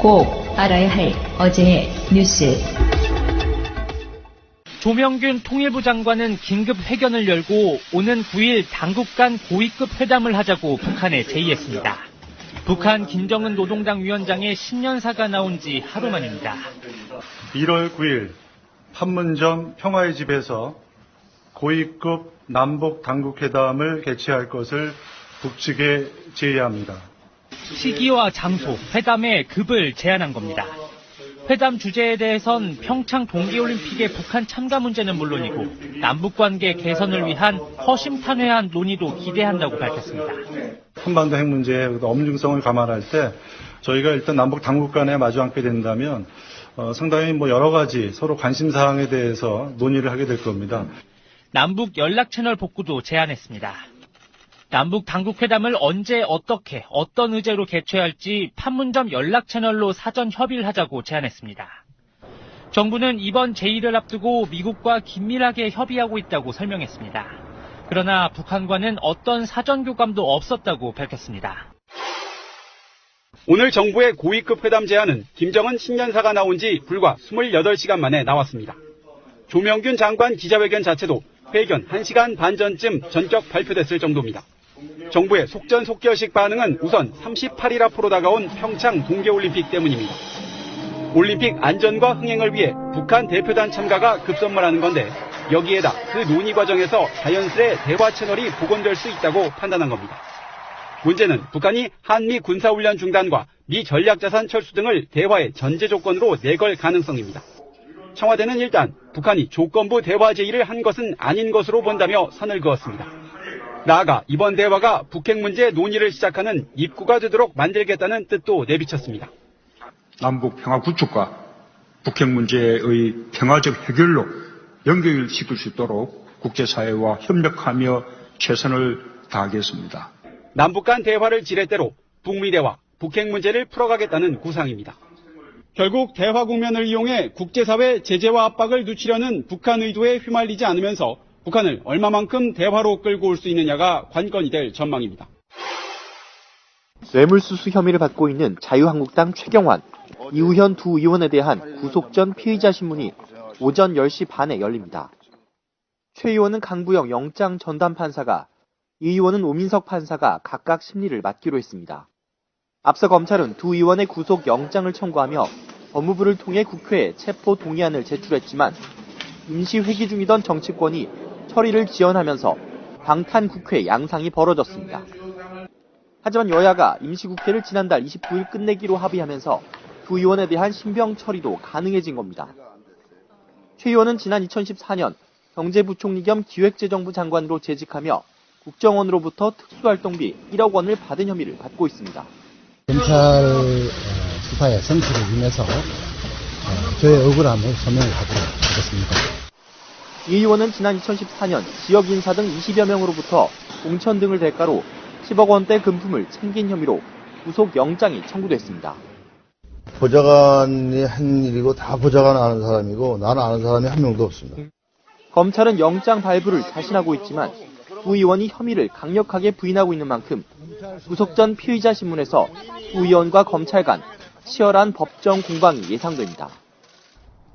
꼭 알아야 할 어제의 뉴스. 조명균 통일부 장관은 긴급 회견을 열고 오는 9일 당국 간 고위급 회담을 하자고 북한에 제의했습니다. 북한 김정은 노동당 위원장의 신년사가 나온 지 하루 만입니다. 1월 9일 판문점 평화의 집에서 고위급 남북 당국회담을 개최할 것을 북측에 제의합니다. 시기와 장소, 회담의 급을 제안한 겁니다. 회담 주제에 대해선 평창 동계올림픽의 북한 참가 문제는 물론이고 남북관계 개선을 위한 허심탄회한 논의도 기대한다고 밝혔습니다. 한반도 핵 문제의 엄중성을 감안할 때 저희가 일단 남북 당국 간에 마주 앉게 된다면 상당히 여러 가지 서로 관심사항에 대해서 논의를 하게 될 겁니다. 남북 연락 채널 복구도 제안했습니다. 남북 당국회담을 언제 어떻게 어떤 의제로 개최할지 판문점 연락 채널로 사전 협의를 하자고 제안했습니다. 정부는 이번 제의를 앞두고 미국과 긴밀하게 협의하고 있다고 설명했습니다. 그러나 북한과는 어떤 사전 교감도 없었다고 밝혔습니다. 오늘 정부의 고위급 회담 제안은 김정은 신년사가 나온 지 불과 28시간 만에 나왔습니다. 조명균 장관 기자회견 자체도 회견 1시간 반 전쯤 전격 발표됐을 정도입니다. 정부의 속전속결식 반응은 우선 38일 앞으로 다가온 평창 동계올림픽 때문입니다. 올림픽 안전과 흥행을 위해 북한 대표단 참가가 급선무라는 건데 여기에다 그 논의 과정에서 자연스레 대화 채널이 복원될 수 있다고 판단한 겁니다. 문제는 북한이 한미 군사훈련 중단과 미 전략자산 철수 등을 대화의 전제 조건으로 내걸 가능성입니다. 청와대는 일단 북한이 조건부 대화 제의를 한 것은 아닌 것으로 본다며 선을 그었습니다. 나아가 이번 대화가 북핵 문제 논의를 시작하는 입구가 되도록 만들겠다는 뜻도 내비쳤습니다. 남북 평화 구축과 북핵 문제의 평화적 해결로 연결시킬 수 있도록 국제사회와 협력하며 최선을 다하겠습니다. 남북 간 대화를 지렛대로 북미 대화, 북핵 문제를 풀어가겠다는 구상입니다. 결국 대화 국면을 이용해 국제사회 제재와 압박을 늦추려는 북한 의도에 휘말리지 않으면서 북한을 얼마만큼 대화로 끌고 올 수 있느냐가 관건이 될 전망입니다. 뇌물수수 혐의를 받고 있는 자유한국당 최경환, 이우현 두 의원에 대한 구속 전 피의자 신문이 오전 10시 반에 열립니다. 최 의원은 강부영 영장 전담 판사가, 이 의원은 오민석 판사가 각각 심리를 맡기로 했습니다. 앞서 검찰은 두 의원의 구속 영장을 청구하며 법무부를 통해 국회에 체포 동의안을 제출했지만 임시 회기 중이던 정치권이 처리를 지연하면서 방탄 국회 양상이 벌어졌습니다. 하지만 여야가 임시국회를 지난달 29일 끝내기로 합의하면서 두 의원에 대한 신병 처리도 가능해진 겁니다. 최 의원은 지난 2014년 경제부총리 겸 기획재정부 장관으로 재직하며 국정원으로부터 특수활동비 1억 원을 받은 혐의를 받고 있습니다. 검찰 수사의 성취를 인해서 저의 억울함을 소명을 하도록 하겠습니다. 이 의원은 지난 2014년 지역 인사 등 20여 명으로부터 공천 등을 대가로 10억 원대 금품을 챙긴 혐의로 구속 영장이 청구됐습니다. 보좌관이 한 일이고 다 보좌관 아는 사람이고 나는 아는 사람이 한 명도 없습니다. 검찰은 영장 발부를 자신하고 있지만 두 의원이 혐의를 강력하게 부인하고 있는 만큼 구속 전 피의자 신문에서 두 의원과 검찰 간 치열한 법정 공방이 예상됩니다.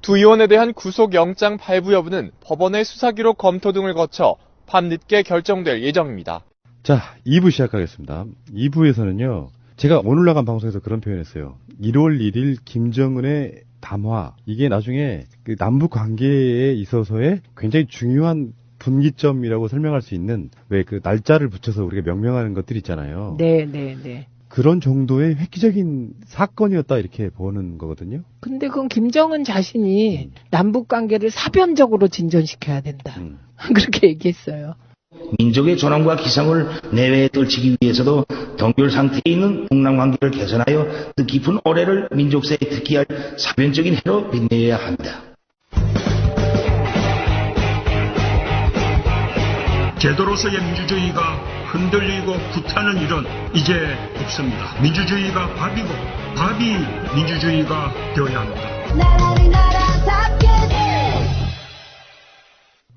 두 의원에 대한 구속 영장 발부 여부는 법원의 수사기록 검토 등을 거쳐 밤늦게 결정될 예정입니다. 자, 2부 시작하겠습니다. 2부에서는요. 제가 오늘 나간 방송에서 그런 표현했어요. 1월 1일 김정은의 담화. 이게 나중에 그 남북 관계에 있어서의 굉장히 중요한 분기점이라고 설명할 수 있는 왜 그 날짜를 붙여서 우리가 명명하는 것들 있잖아요. 네. 그런 정도의 획기적인 사건이었다 이렇게 보는 거거든요. 근데 그건 김정은 자신이 남북 관계를 사변적으로 진전시켜야 된다. 그렇게 얘기했어요. 민족의 존엄과 기성을 내외에 떨치기 위해서도 동결 상태에 있는 북남 관계를 개선하여 뜻깊은 올해를 민족사에 특기할 사변적인 해로 빛내야 한다. 제도로서의 민주주의가 흔들리고 불타는 일은 이제 없습니다. 민주주의가 밥이고 밥이 민주주의가 되어야 합니다.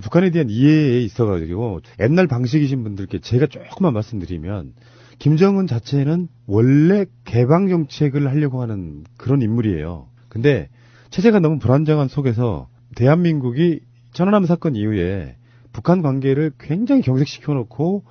북한에 대한 이해에 있어가지고 옛날 방식이신 분들께 제가 조금만 말씀드리면 김정은 자체는 원래 개방 정책을 하려고 하는 그런 인물이에요. 근데 체제가 너무 불안정한 속에서 대한민국이 천안함 사건 이후에 북한 관계를 굉장히 경색시켜 놓고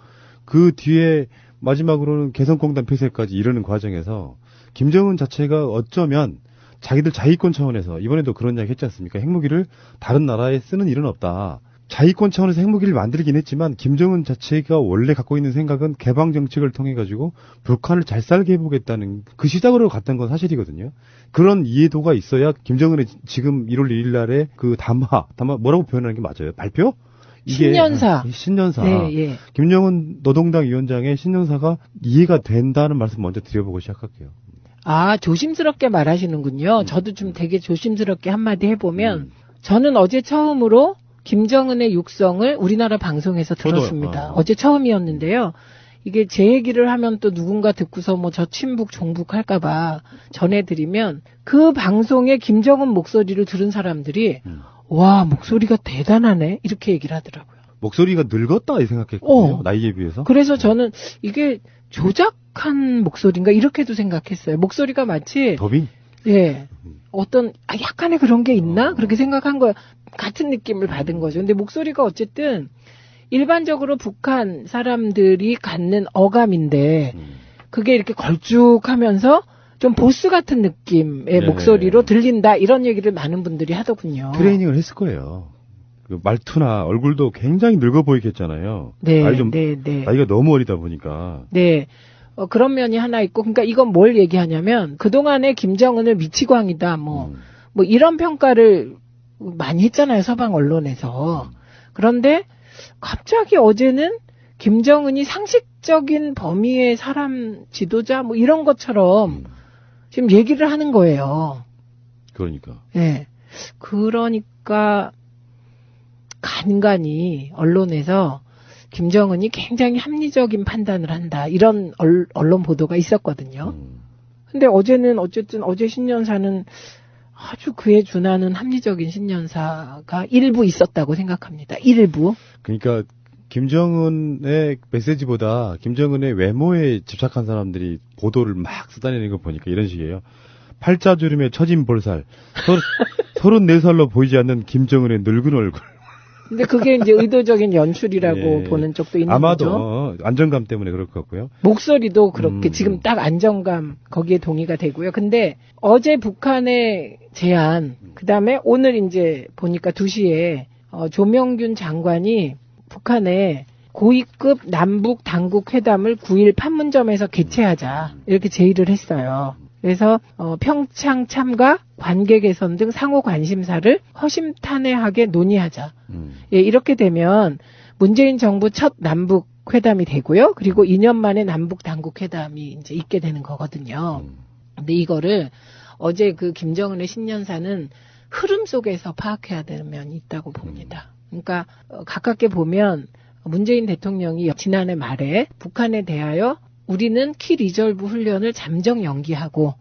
그 뒤에 마지막으로는 개성공단 폐쇄까지 이르는 과정에서 김정은 자체가 어쩌면 자기들 자위권 차원에서 이번에도 그런 이야기 했지 않습니까? 핵무기를 다른 나라에 쓰는 일은 없다. 자위권 차원에서 핵무기를 만들긴 했지만 김정은 자체가 원래 갖고 있는 생각은 개방 정책을 통해 가지고 북한을 잘 살게 해보겠다는 그 시작으로 갔던 건 사실이거든요. 그런 이해도가 있어야 김정은의 지금 1월 1일 날에 그 담화 뭐라고 표현하는 게 맞아요? 발표? 이게 신년사. 네, 예. 김정은 노동당 위원장의 신년사가 이해가 된다는 말씀 먼저 드려보고 시작할게요. 아, 조심스럽게 말하시는군요. 저도 좀 되게 조심스럽게 한마디 해보면 저는 어제 처음으로 김정은의 육성을 우리나라 방송에서 들었습니다. 어제 처음이었는데요. 이게 제 얘기를 하면 또 누군가 듣고서 뭐 저 친북 종북 할까봐 전해드리면 그 방송에 김정은 목소리를 들은 사람들이 와, 목소리가 대단하네 이렇게 얘기를 하더라고요. 목소리가 늙었다 이 생각했거든요. 나이에 비해서. 그래서 저는 이게 조작한 목소리인가 이렇게도 생각했어요. 목소리가 마치 더빙? 예. 어떤 약간의 그런 게 있나? 그렇게 생각한 거야. 같은 느낌을 받은 거죠. 근데 목소리가 어쨌든 일반적으로 북한 사람들이 갖는 어감인데 그게 이렇게 걸쭉하면서 좀 보스 같은 느낌의 목소리로 들린다 이런 얘기를 많은 분들이 하더군요. 트레이닝을 했을 거예요. 그 말투나 얼굴도 굉장히 늙어 보이겠잖아요. 네, 나이가 너무 어리다 보니까. 네. 그런 면이 하나 있고, 그러니까 이건 뭘 얘기하냐면 그동안에 김정은을 미치광이다 뭐 이런 평가를 많이 했잖아요, 서방 언론에서. 그런데 갑자기 어제는 김정은이 상식적인 범위의 사람 지도자 뭐 이런 것처럼 지금 얘기를 하는 거예요. 그러니까. 네. 그러니까 간간히 언론에서 김정은이 굉장히 합리적인 판단을 한다. 이런 언론 보도가 있었거든요. 근데 어제는 어쨌든 어제 신년사는 아주 그에 준하는 합리적인 신년사가 일부 있었다고 생각합니다. 일부. 그러니까 김정은의 메시지보다 김정은의 외모에 집착한 사람들이 보도를 막 쏟아내는 거 보니까 이런 식이에요. 팔자주름에 처진 볼살, 34살로 보이지 않는 김정은의 늙은 얼굴. 근데 그게 이제 의도적인 연출이라고 보는 쪽도 있는 아마도 거죠. 아마도 안정감 때문에 그럴 것 같고요. 목소리도 그렇게 지금 딱 안정감 거기에 동의가 되고요. 근데 어제 북한의 제안, 그다음에 오늘 이제 보니까 2시에 조명균 장관이 북한에 고위급 남북 당국 회담을 9일 판문점에서 개최하자 이렇게 제의를 했어요. 그래서 평창 참가, 관계 개선 등 상호 관심사를 허심탄회하게 논의하자. 예, 이렇게 되면 문재인 정부 첫 남북 회담이 되고요. 그리고 2년 만에 남북 당국 회담이 이제 있게 되는 거거든요. 근데 이거를 어제 그 김정은의 신년사는 흐름 속에서 파악해야 되는 면이 있다고 봅니다. 그러니까 가깝게 보면 문재인 대통령이 지난해 말에 북한에 대하여 우리는 키 리졸브 훈련을 잠정 연기하고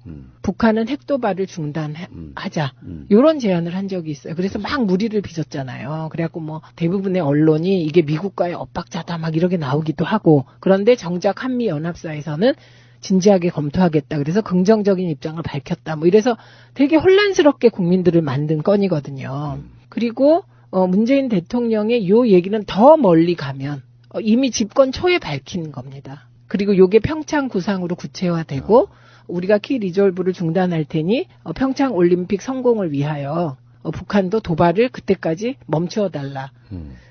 북한은 핵도발을 중단하자 이런 제안을 한 적이 있어요. 그래서 막 무리를 빚었잖아요. 그래갖고 뭐 대부분의 언론이 이게 미국과의 엇박자다 막 이렇게 나오기도 하고 그런데 정작 한미연합사에서는 진지하게 검토하겠다. 그래서 긍정적인 입장을 밝혔다. 뭐 이래서 되게 혼란스럽게 국민들을 만든 건이거든요. 그리고 문재인 대통령의 요 얘기는 더 멀리 가면 이미 집권 초에 밝힌 겁니다. 그리고 요게 평창 구상으로 구체화되고 우리가 키 리졸브를 중단할 테니 평창 올림픽 성공을 위하여 북한도 도발을 그때까지 멈춰달라.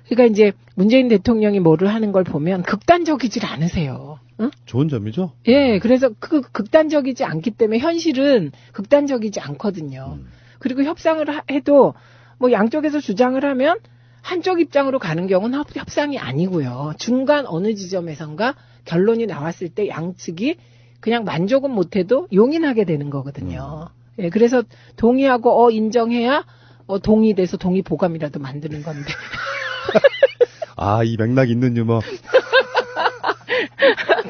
그러니까 이제 문재인 대통령이 뭐를 하는 걸 보면 극단적이질 않으세요. 응? 좋은 점이죠? 예, 그래서 그 극단적이지 않기 때문에 현실은 극단적이지 않거든요. 그리고 협상을 해도 뭐 양쪽에서 주장을 하면 한쪽 입장으로 가는 경우는 협상이 아니고요. 중간 어느 지점에선가 결론이 나왔을 때 양측이 그냥 만족은 못해도 용인하게 되는 거거든요. 예, 그래서 동의하고 인정해야 동의돼서 동의 보감이라도 만드는 건데. 아, 이 맥락 있는 유머.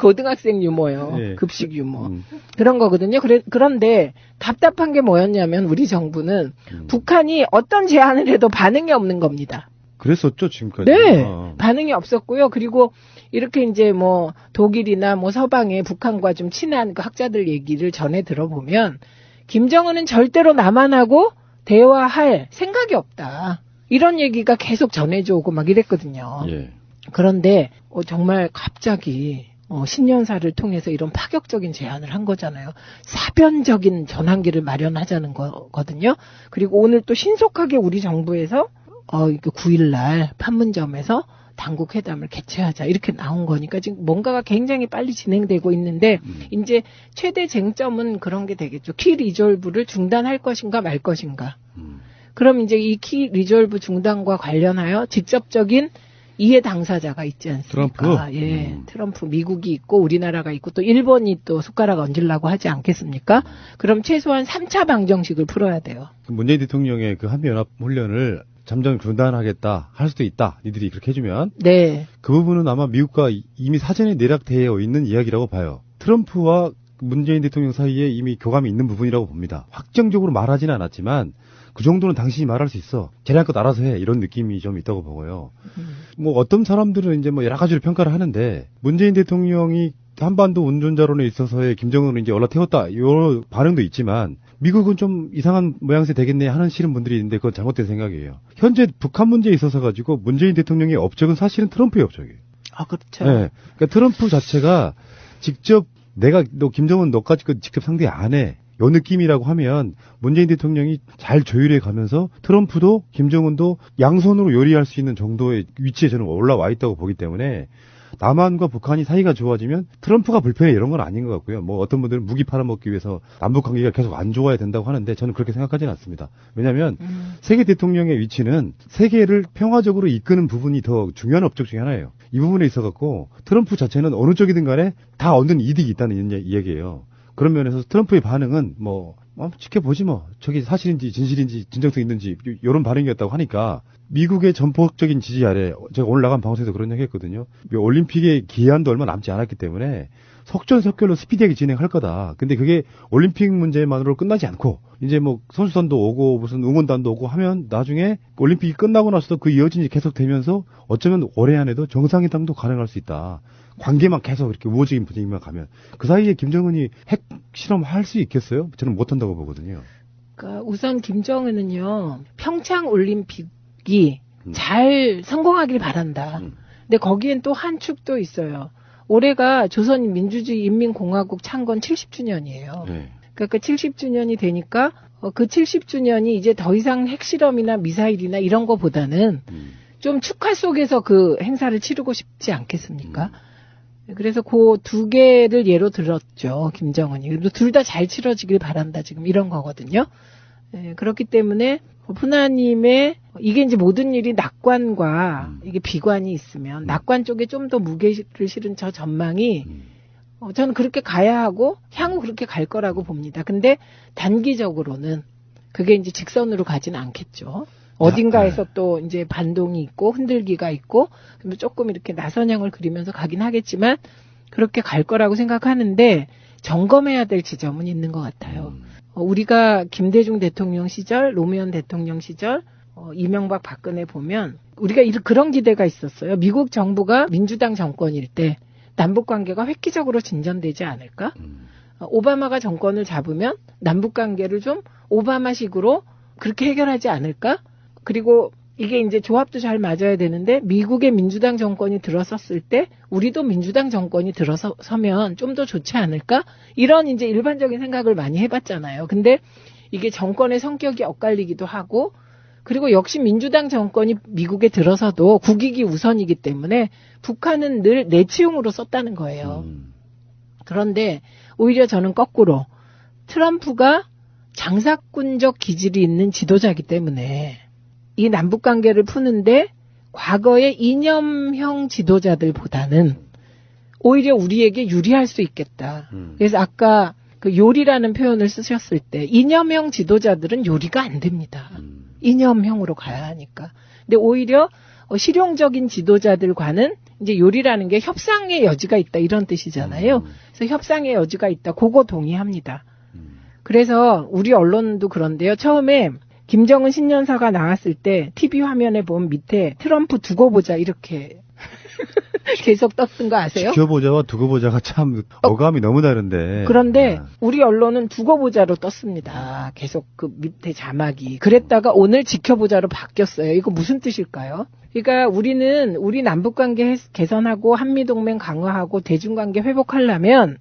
고등학생 유머요. 예. 급식 유머. 그런 거거든요. 그런데 답답한 게 뭐였냐면 우리 정부는 북한이 어떤 제안을 해도 반응이 없는 겁니다. 그랬었죠, 지금까지. 네. 반응이 없었고요. 그리고 이렇게 이제 뭐 독일이나 뭐 서방의 북한과 좀 친한 그 학자들 얘기를 전해 들어보면 김정은은 절대로 남한하고 대화할 생각이 없다. 이런 얘기가 계속 전해져 오고 막 이랬거든요. 예. 그런데 정말 갑자기 신년사를 통해서 이런 파격적인 제안을 한 거잖아요. 사변적인 전환기를 마련하자는 거거든요. 그리고 오늘 또 신속하게 우리 정부에서 9일날 판문점에서 당국 회담을 개최하자 이렇게 나온 거니까 지금 뭔가가 굉장히 빨리 진행되고 있는데 이제 최대 쟁점은 그런 게 되겠죠. 키 리졸브를 중단할 것인가 말 것인가. 그럼 이제 이 키 리졸브 중단과 관련하여 직접적인 이해 당사자가 있지 않습니까? 트럼프? 예, 트럼프 미국이 있고 우리나라가 있고 또 일본이 또 숟가락 얹으려고 하지 않겠습니까? 그럼 최소한 3차 방정식을 풀어야 돼요. 문재인 대통령의 그 한미연합 훈련을 잠정 중단하겠다 할 수도 있다. 니들이 그렇게 해주면. 네. 그 부분은 아마 미국과 이미 사전에 내락되어 있는 이야기라고 봐요. 트럼프와 문재인 대통령 사이에 이미 교감이 있는 부분이라고 봅니다. 확정적으로 말하지는 않았지만 그 정도는 당신이 말할 수 있어. 쟤네한껏 알아서 해. 이런 느낌이 좀 있다고 보고요. 뭐 어떤 사람들은 이제 뭐 여러 가지로 평가를 하는데 문재인 대통령이 한반도 운전자론에 있어서의 김정은을 이제 올라태웠다. 이런 반응도 있지만 미국은 좀 이상한 모양새 되겠네 하는 싫은 분들이 있는데 그건 잘못된 생각이에요. 현재 북한 문제에 있어서 가지고 문재인 대통령의 업적은 사실은 트럼프의 업적이에요. 아, 그렇죠. 네. 그러니까 트럼프 자체가 직접 너 김정은 너까지 직접 상대 안 해. 요 느낌이라고 하면 문재인 대통령이 잘 조율해 가면서 트럼프도 김정은도 양손으로 요리할 수 있는 정도의 위치에 저는 올라와 있다고 보기 때문에 남한과 북한이 사이가 좋아지면 트럼프가 불편해 이런 건 아닌 것 같고요. 뭐 어떤 분들은 무기 팔아먹기 위해서 남북 관계가 계속 안 좋아야 된다고 하는데 저는 그렇게 생각하지는 않습니다. 왜냐하면 세계 대통령의 위치는 세계를 평화적으로 이끄는 부분이 더 중요한 업적 중에 하나예요. 이 부분에 있어갖고 트럼프 자체는 어느 쪽이든 간에 다 얻는 이득이 있다는 이야기예요. 그런 면에서 트럼프의 반응은 지켜보지 뭐. 저기 사실인지 진실인지 진정성 있는지 이런 반응이었다고 하니까 미국의 전폭적인 지지 아래 제가 오늘 나간 방송에서 그런 얘기 했거든요. 올림픽의 기한도 얼마 남지 않았기 때문에 속전속결로 스피디하게 진행할 거다. 근데 그게 올림픽 문제만으로 끝나지 않고 이제 뭐 선수단도 오고 무슨 응원단도 오고 하면 나중에 올림픽이 끝나고 나서도 그 이어진이 계속되면서 어쩌면 올해 안에도 정상회담도 가능할 수 있다. 관계만 계속 이렇게 우호적인 분위기만 가면 그 사이에 김정은이 핵 실험할 수 있겠어요? 저는 못한다고 보거든요. 그러니까 우선 김정은은요 평창 올림픽이 잘 성공하길 바란다. 근데 거기엔 또 한 축도 있어요. 올해가 조선민주주의인민공화국 창건 70주년이에요. 네. 그러니까 70주년이 되니까 그 70주년이 이제 더 이상 핵실험이나 미사일이나 이런 거보다는 좀 축하 속에서 그 행사를 치르고 싶지 않겠습니까? 그래서 그 두 개를 예로 들었죠, 김정은이. 그리고 둘 다 잘 치러지길 바란다, 지금 이런 거거든요. 네, 그렇기 때문에 훈아님의 이게 이제 모든 일이 낙관과 이게 비관이 있으면 낙관 쪽에 좀 더 무게를 실은 저 전망이 저는 그렇게 가야 하고 향후 그렇게 갈 거라고 봅니다. 근데 단기적으로는 그게 이제 직선으로 가지는 않겠죠. 어딘가에서 또 이제 반동이 있고 흔들기가 있고 조금 이렇게 나선형을 그리면서 가긴 하겠지만 그렇게 갈 거라고 생각하는데 점검해야 될 지점은 있는 것 같아요. 우리가 김대중 대통령 시절, 노무현 대통령 시절, 이명박 박근혜 보면 우리가 그런 기대가 있었어요. 미국 정부가 민주당 정권일 때 남북 관계가 획기적으로 진전되지 않을까? 오바마가 정권을 잡으면 남북 관계를 좀 오바마식으로 그렇게 해결하지 않을까? 그리고 이게 이제 조합도 잘 맞아야 되는데 미국의 민주당 정권이 들어섰을 때 우리도 민주당 정권이 들어서면 좀 더 좋지 않을까? 이런 이제 일반적인 생각을 많이 해봤잖아요. 근데 이게 정권의 성격이 엇갈리기도 하고 그리고 역시 민주당 정권이 미국에 들어서도 국익이 우선이기 때문에 북한은 늘 내치용으로 썼다는 거예요. 그런데 오히려 저는 거꾸로 트럼프가 장사꾼적 기질이 있는 지도자이기 때문에 이 남북관계를 푸는데 과거의 이념형 지도자들보다는 오히려 우리에게 유리할 수 있겠다. 그래서 아까 그 요리라는 표현을 쓰셨을 때 이념형 지도자들은 요리가 안 됩니다. 이념형으로 가야 하니까. 근데 오히려 실용적인 지도자들과는 이제 요리라는 게 협상의 여지가 있다 이런 뜻이잖아요. 그래서 협상의 여지가 있다. 그거 동의합니다. 그래서 우리 언론도 그런데요. 처음에 김정은 신년사가 나왔을 때 TV 화면에 보면 밑에 트럼프 두고 보자 이렇게 계속 떴던 거 아세요? 지켜보자와 두고 보자가 참 어감이 너무 다른데. 그런데 우리 언론은 두고 보자로 떴습니다. 계속 그 밑에 자막이. 그랬다가 오늘 지켜보자로 바뀌었어요. 이거 무슨 뜻일까요? 그러니까 우리는 우리 남북관계 개선하고 한미동맹 강화하고 대중관계 회복하려면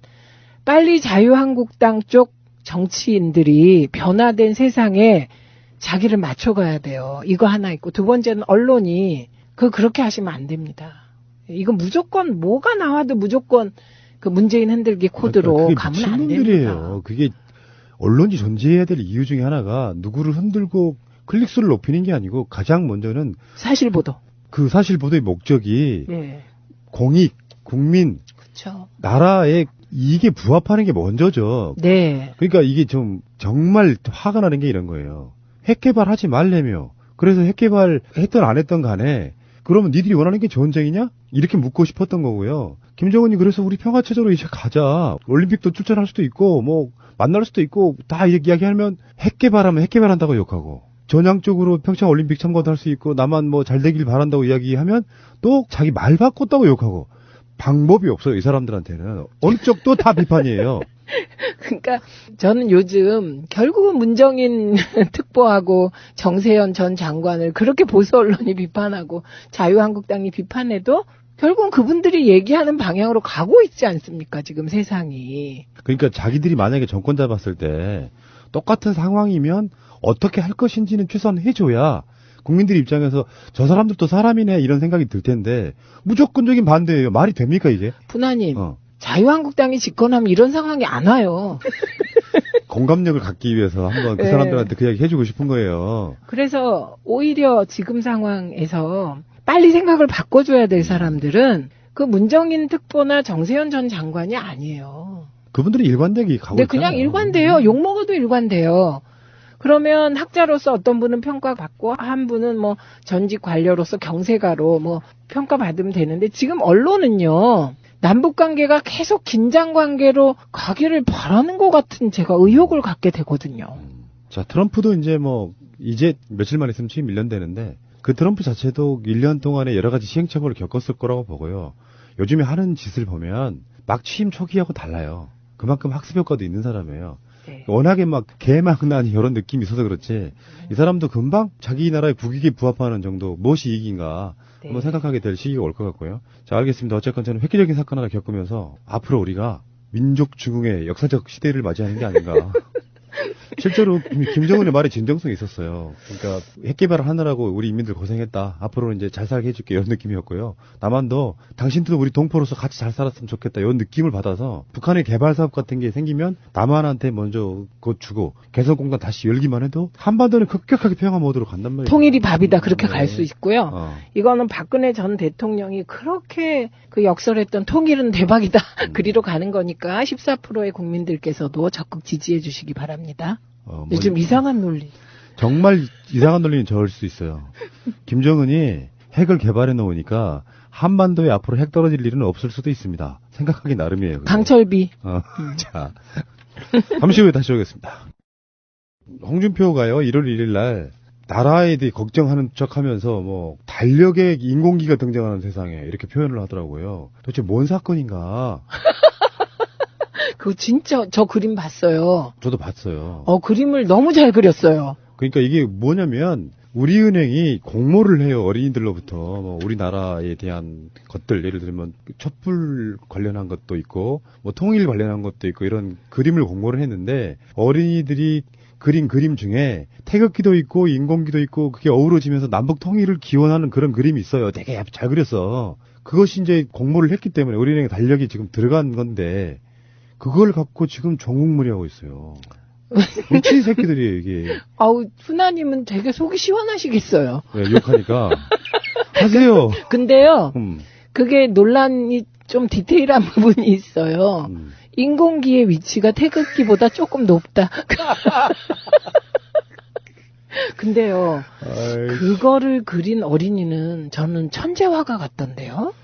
빨리 자유한국당 쪽 정치인들이 변화된 세상에 자기를 맞춰가야 돼요. 이거 하나 있고 두 번째는 언론이 그렇게 하시면 안 됩니다. 이거 무조건 뭐가 나와도 무조건 그 문재인 흔들기 코드로 가면 안 됩니다. 그게 언론이 존재해야 될 이유 중에 하나가 누구를 흔들고 클릭수를 높이는 게 아니고 가장 먼저는 사실보도. 그 사실보도의 목적이 네. 공익, 국민, 그쵸. 나라의 이익에 부합하는 게 먼저죠. 네. 그러니까 이게 좀 정말 화가 나는 게 이런 거예요. 핵개발하지 말래며. 그래서 핵개발 했던 안 했던 간에 그러면 니들이 원하는 게 전쟁이냐? 이렇게 묻고 싶었던 거고요. 김정은이 그래서 우리 평화체제로 이제 가자. 올림픽도 출전할 수도 있고 뭐 만날 수도 있고 다 이렇게 이야기하면 핵개발하면 핵개발한다고 욕하고 전향적으로 평창 올림픽 참가도 할 수 있고 나만 뭐 잘 되길 바란다고 이야기하면 또 자기 말 바꿨다고 욕하고 방법이 없어요. 이 사람들한테는. 어느 쪽도 다 비판이에요. 그러니까 저는 요즘 결국은 문정인 특보하고 정세현 전 장관을 그렇게 보수 언론이 비판하고 자유한국당이 비판해도 결국은 그분들이 얘기하는 방향으로 가고 있지 않습니까? 지금 세상이. 그러니까 자기들이 만약에 정권 잡았을 때 똑같은 상황이면 어떻게 할 것인지는 최소한 해줘야 국민들 입장에서 저 사람들도 사람이네 이런 생각이 들 텐데 무조건적인 반대예요. 말이 됩니까 이게? 분하님. 자유한국당이 집권하면 이런 상황이 안 와요. 공감력을 갖기 위해서 한번 그 사람들한테 그 이야기 해주고 싶은 거예요. 그래서 오히려 지금 상황에서 빨리 생각을 바꿔줘야 될 사람들은 그 문정인 특보나 정세현 전 장관이 아니에요. 그분들이 일관되게 가고 있잖아요. 그냥 일관돼요. 욕먹어도 일관돼요. 그러면 학자로서 어떤 분은 평가받고 한 분은 뭐 전직 관료로서 경세가로 뭐 평가받으면 되는데 지금 언론은요. 남북관계가 계속 긴장관계로 가기를 바라는 것 같은 제가 의혹을 갖게 되거든요. 자, 트럼프도 이제 며칠만 있으면 취임 1년 되는데 그 트럼프 자체도 1년 동안에 여러 가지 시행착오를 겪었을 거라고 보고요. 요즘에 하는 짓을 보면 막 취임 초기하고 달라요. 그만큼 학습효과도 있는 사람이에요. 네. 워낙에 막 개망난 이런 느낌이 있어서 그렇지 이 사람도 금방 자기 나라의 국익에 부합하는 정도 무엇이 이익인가 한번 생각하게 될 시기가 올 것 같고요. 자, 알겠습니다. 어쨌건 저는 획기적인 사건 하나 겪으면서 앞으로 우리가 민족 중흥의 역사적 시대를 맞이하는 게 아닌가. 실제로 김정은의 말에 진정성이 있었어요. 그러니까 핵개발을 하느라고 우리 인민들 고생했다. 앞으로는 이제 잘 살게 해줄게. 이런 느낌이었고요. 남한도 당신들도 우리 동포로서 같이 잘 살았으면 좋겠다. 이런 느낌을 받아서 북한의 개발 사업 같은 게 생기면 남한한테 먼저 그것 주고 개성공단 다시 열기만 해도 한반도는 급격하게 평화 모드로 간단 말이에요. 통일이 밥이다. 그렇게 갈 수 있고요. 이거는 박근혜 전 대통령이 그렇게 그 역설했던 통일은 대박이다. 그리로 가는 거니까 14%의 국민들께서도 적극 지지해 주시기 바랍니다. 요즘 이상한 논리. 정말 이상한 논리는 저을 수 있어요. 김정은이 핵을 개발해 놓으니까 한반도에 앞으로 핵 떨어질 일은 없을 수도 있습니다. 생각하기 나름이에요. 그게. 강철비. 자, 잠시 후에 다시 오겠습니다. 홍준표가요 1월 1일 날 나라에 대해 걱정하는 척하면서 뭐 달력에 인공기가 등장하는 세상에 이렇게 표현을 하더라고요. 도대체 뭔 사건인가? 그거 진짜 저 그림 봤어요. 저도 봤어요. 그림을 너무 잘 그렸어요. 그러니까 이게 뭐냐면 우리은행이 공모를 해요. 어린이들로부터 뭐 우리나라에 대한 것들 예를 들면 촛불 관련한 것도 있고 뭐 통일 관련한 것도 있고 이런 그림을 공모를 했는데 어린이들이 그린 그림 중에 태극기도 있고 인공기도 있고 그게 어우러지면서 남북 통일을 기원하는 그런 그림이 있어요. 되게 잘 그렸어. 그것이 이제 공모를 했기 때문에 우리은행 달력이 지금 들어간 건데 그걸 갖고 지금 전국문의하고 있어요. 미친 새끼들이에요, 이게. 훈아님은 되게 속이 시원하시겠어요. 네, 욕하니까. 하세요. 근데요, 그게 논란이 좀 디테일한 부분이 있어요. 인공기의 위치가 태극기보다 조금 높다. 근데요, 그거를 그린 어린이는 저는 천재화가 같던데요.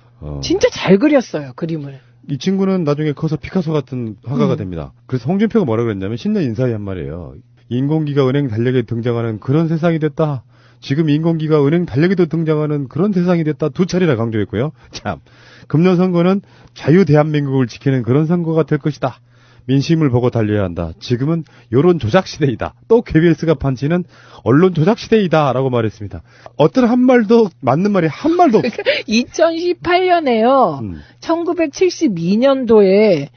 진짜 잘 그렸어요, 그림을. 이 친구는 나중에 커서 피카소 같은 화가가 됩니다. 그래서 홍준표가 뭐라 그랬냐면 신년 인사에 한 말이에요. 인공기가 은행 달력에 등장하는 그런 세상이 됐다. 지금 인공기가 은행 달력에도 등장하는 그런 세상이 됐다. 2차례나 강조했고요. 참, 금년 선거는 자유 대한민국을 지키는 그런 선거가 될 것이다. 민심을 보고 달려야 한다. 지금은 여론 조작 시대이다. 또 KBS가 판치는 언론 조작 시대이다. 라고 말했습니다. 어떤 한 말도 맞는 말이 한 말도 없어. 2018년에요. 1972년도에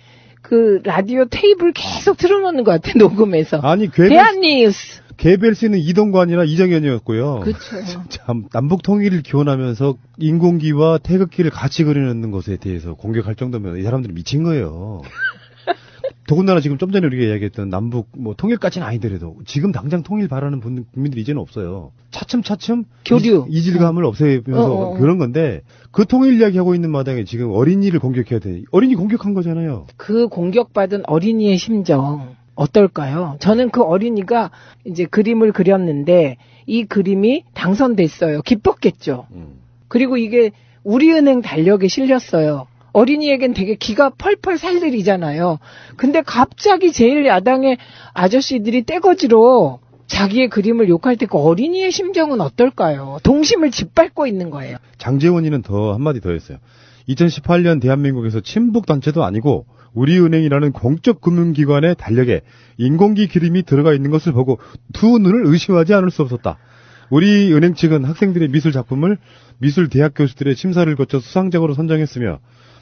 그 라디오 테이프를 계속 틀어놓는 것 같아. 녹음해서. 아니, 대한뉴스. KBS는 이동관이나 이정현이었고요. 그렇죠. 참 남북 통일을 기원하면서 인공기와 태극기를 같이 그려놓는 것에 대해서 공격할 정도면 이 사람들이 미친 거예요. 더군다나 지금 좀 전에 우리가 이야기했던 남북 뭐 통일까지는 아니더라도 지금 당장 통일 바라는 국민들이 이제는 없어요. 차츰 교류 이질감을 없애면서 그런 건데 그 통일 이야기하고 있는 마당에 지금 어린이를 공격해야 돼. 어린이 공격한 거잖아요. 그 공격받은 어린이의 심정 어떨까요? 저는 그 어린이가 이제 그림을 그렸는데 이 그림이 당선됐어요. 기뻤겠죠. 그리고 이게 우리은행 달력에 실렸어요. 어린이에겐 되게 기가 펄펄 살들이잖아요. 근데 갑자기 제일 야당의 아저씨들이 떼거지로 자기의 그림을 욕할 때 그 어린이의 심정은 어떨까요? 동심을 짓밟고 있는 거예요. 장제원이는 더 한마디 더 했어요. 2018년 대한민국에서 친북단체도 아니고 우리은행이라는 공적 금융기관의 달력에 인공기 그림이 들어가 있는 것을 보고 두 눈을 의심하지 않을 수 없었다. 우리은행 측은 학생들의 미술 작품을 미술 대학 교수들의 심사를 거쳐 수상작으로 선정했으며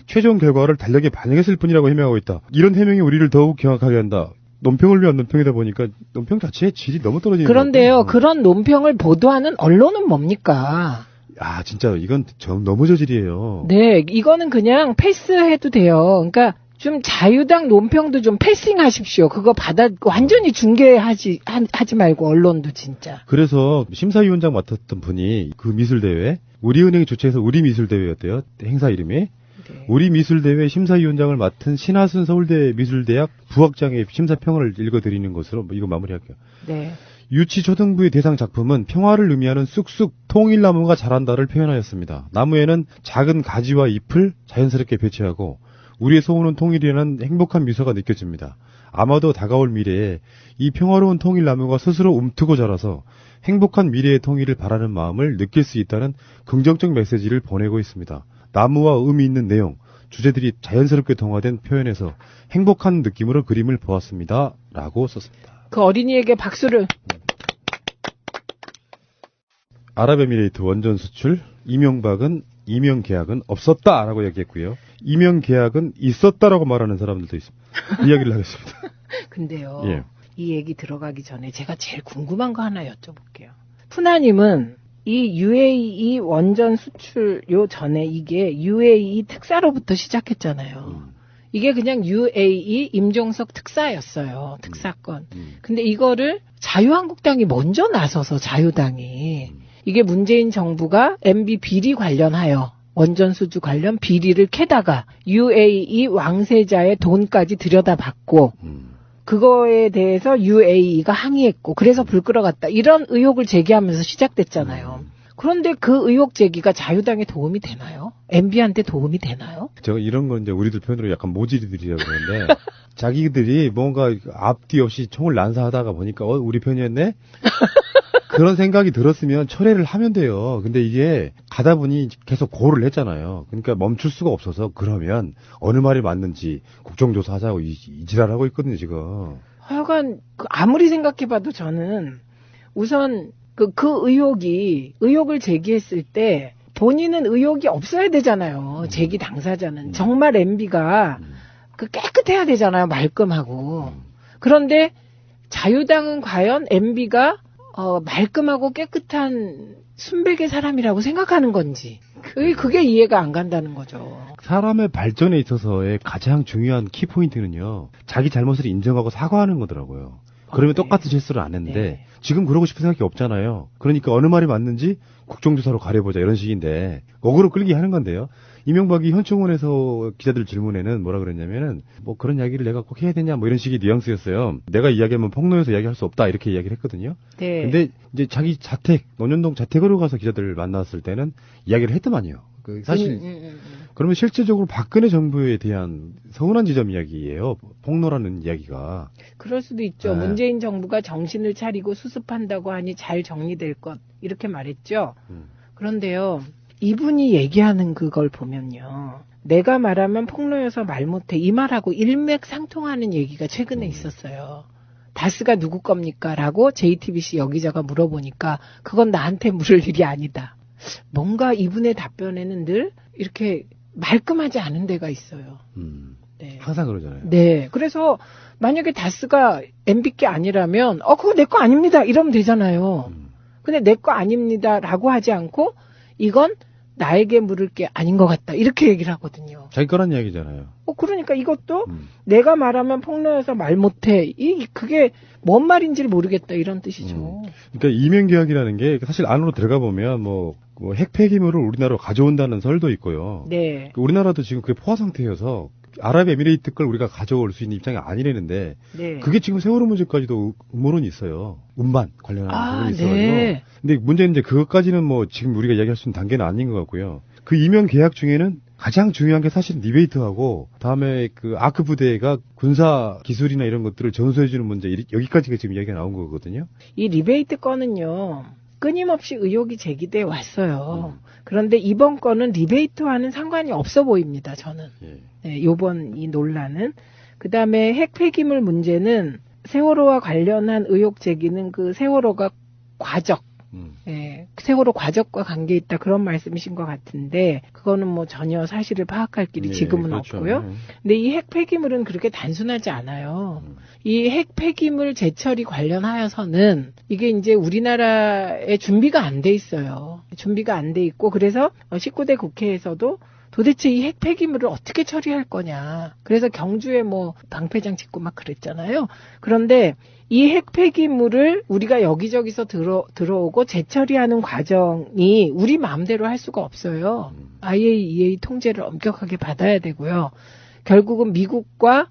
최종 결과를 달력에 반영했을 뿐이라고 해명하고 있다. 이런 해명이 우리를 더욱 경악하게 한다. 논평을 위한 논평이다 보니까 논평 자체의 질이 너무 떨어지는 그런데요. 그런 논평을 보도하는 언론은 뭡니까? 아, 진짜 이건 너무 저질이에요. 네, 이거는 그냥 패스해도 돼요. 그러니까 좀 자유당 논평도 좀 패싱하십시오. 그거 완전히 중계하지 하지 말고 언론도 진짜. 그래서 심사위원장 맡았던 분이 그 미술대회 우리은행이 주최해서 우리미술대회였대요. 행사 이름이. 네. 우리미술대회 심사위원장을 맡은 신하순 서울대 미술대학 부학장의 심사평을 읽어드리는 것으로 이거 마무리할게요. 네. 유치초등부의 대상 작품은 평화를 의미하는 쑥쑥 통일나무가 자란다를 표현하였습니다. 나무에는 작은 가지와 잎을 자연스럽게 배치하고 우리의 소원은 통일이라는 행복한 미소가 느껴집니다. 아마도 다가올 미래에 이 평화로운 통일나무가 스스로 움트고 자라서 행복한 미래의 통일을 바라는 마음을 느낄 수 있다는 긍정적 메시지를 보내고 있습니다. 나무와 의미 있는 내용, 주제들이 자연스럽게 동화된 표현에서 행복한 느낌으로 그림을 보았습니다. 라고 썼습니다. 그 어린이에게 박수를. 아랍에미레이트 원전 수출, 이명박은 이명 계약은 없었다라고 얘기했고요. 이명 계약은 있었다라고 말하는 사람들도 있습니다. 이야기를 하겠습니다. 근데요. 예. 이 얘기 들어가기 전에 제가 제일 궁금한 거 하나 여쭤볼게요. 푸나님은 이 UAE 원전 수출 요 전에 이게 UAE 특사로부터 시작했잖아요. 이게 그냥 UAE 임종석 특사였어요. 특사건. 근데 이거를 자유한국당이 먼저 나서서 자유당이 이게 문재인 정부가 MB 비리 관련하여 원전 수주 관련 비리를 캐다가 UAE 왕세자의 돈까지 들여다봤고 그거에 대해서 UAE가 항의했고 그래서 불 끌어갔다. 이런 의혹을 제기하면서 시작됐잖아요. 그런데 그 의혹 제기가 자유당에 도움이 되나요? MB한테 도움이 되나요? 제가 이런 건 이제 우리들 표현으로 약간 모질이들이라고 그러는데 자기들이 뭔가 앞뒤 없이 총을 난사하다가 보니까 우리 편이었네? 그런 생각이 들었으면 철회를 하면 돼요. 근데 이게 가다 보니 계속 고를 했잖아요. 그러니까 멈출 수가 없어서 그러면 어느 말이 맞는지 국정조사 하자고 이 지랄하고 있거든요, 지금. 하여간 아무리 생각해봐도 저는 우선 그 의혹을 제기했을 때 본인은 의혹이 없어야 되잖아요. 제기 당사자는. 정말 MB가 깨끗해야 되잖아요. 말끔하고. 그런데 자유당은 과연 MB가 말끔하고 깨끗한 순백의 사람이라고 생각하는 건지 그게 이해가 안 간다는 거죠. 사람의 발전에 있어서의 가장 중요한 키포인트는요. 자기 잘못을 인정하고 사과하는 거더라고요. 그러면 네. 똑같은 실수를 안 했는데 지금 그러고 싶은 생각이 없잖아요. 그러니까 어느 말이 맞는지 국정조사로 가려보자 이런 식인데 어그로 끌기 하는 건데요. 이명박이 현충원에서 기자들 질문에는 뭐라 그랬냐면은 뭐 그런 이야기를 내가 꼭 해야 되냐 뭐 이런 식의 뉘앙스였어요. 내가 이야기하면 폭로해서 이야기할 수 없다 이렇게 이야기를 했거든요. 네. 근데 이제 자기 자택 논현동 자택으로 가서 기자들을 만났을 때는 이야기를 했더만요. 사실 그러면 실질적으로 박근혜 정부에 대한 서운한 지점 이야기예요. 폭로라는 이야기가. 그럴 수도 있죠. 네. 문재인 정부가 정신을 차리고 수습한다고 하니 잘 정리될 것 이렇게 말했죠. 그런데요. 이분이 얘기하는 그걸 보면요. 내가 말하면 폭로여서 말 못해. 이 말하고 일맥상통하는 얘기가 최근에 있었어요. 다스가 누구 겁니까? 라고 JTBC 여기자가 물어보니까 그건 나한테 물을 일이 아니다. 뭔가 이분의 답변에는 늘 이렇게 말끔하지 않은 데가 있어요. 네. 항상 그러잖아요. 네. 그래서 만약에 다스가 MB께 아니라면 그거 내 거 아닙니다. 이러면 되잖아요. 근데 내 거 아닙니다라고 하지 않고 이건 나에게 물을 게 아닌 것 같다. 이렇게 얘기를 하거든요. 자기 거란 이야기잖아요. 그러니까 이것도 내가 말하면 폭로여서 말 못해. 그게 뭔 말인지를 모르겠다. 이런 뜻이죠. 그러니까 이명계약이라는 게 사실 안으로 들어가 보면 뭐 핵폐기물을 우리나라로 가져온다는 설도 있고요. 네. 우리나라도 지금 그게 포화 상태여서 아랍에미레이트 걸 우리가 가져올 수 있는 입장이 아니라는데 네. 그게 지금 세월호 문제까지도 음모론이 있어요. 운반 관련한 부분이 있어가지고. 네. 근데 문제는 이제 그것까지는 뭐 지금 우리가 이야기할 수 있는 단계는 아닌 것 같고요. 그 이명 계약 중에는 가장 중요한 게 사실 리베이트하고 다음에 그 아크 부대가 군사 기술이나 이런 것들을 전수해주는 문제 여기까지가 지금 이야기가 나온 거거든요. 이 리베이트 건은요. 끊임없이 의혹이 제기돼 왔어요. 그런데 이번 건은 리베이트와는 상관이 없어 보입니다. 저는. 네, 요번 이 논란은. 그다음에 핵 폐기물 문제는 세월호와 관련한 의혹 제기는 그 세월호가 과적. 예, 세월호 과적과 관계 있다 그런 말씀이신 것 같은데 그거는 뭐 전혀 사실을 파악할 길이 지금은 그렇죠. 없고요. 근데 이 핵 폐기물은 그렇게 단순하지 않아요. 이 핵 폐기물 재처리 관련하여서는 이게 이제 우리나라에 준비가 안 돼 있어요. 준비가 안 돼 있고 그래서 19대 국회에서도 도대체 이 핵 폐기물을 어떻게 처리할 거냐. 그래서 경주에 뭐 방패장 짓고 막 그랬잖아요. 그런데 이 핵 폐기물을 우리가 여기저기서 들어오고 재처리하는 과정이 우리 마음대로 할 수가 없어요. IAEA 통제를 엄격하게 받아야 되고요. 결국은 미국과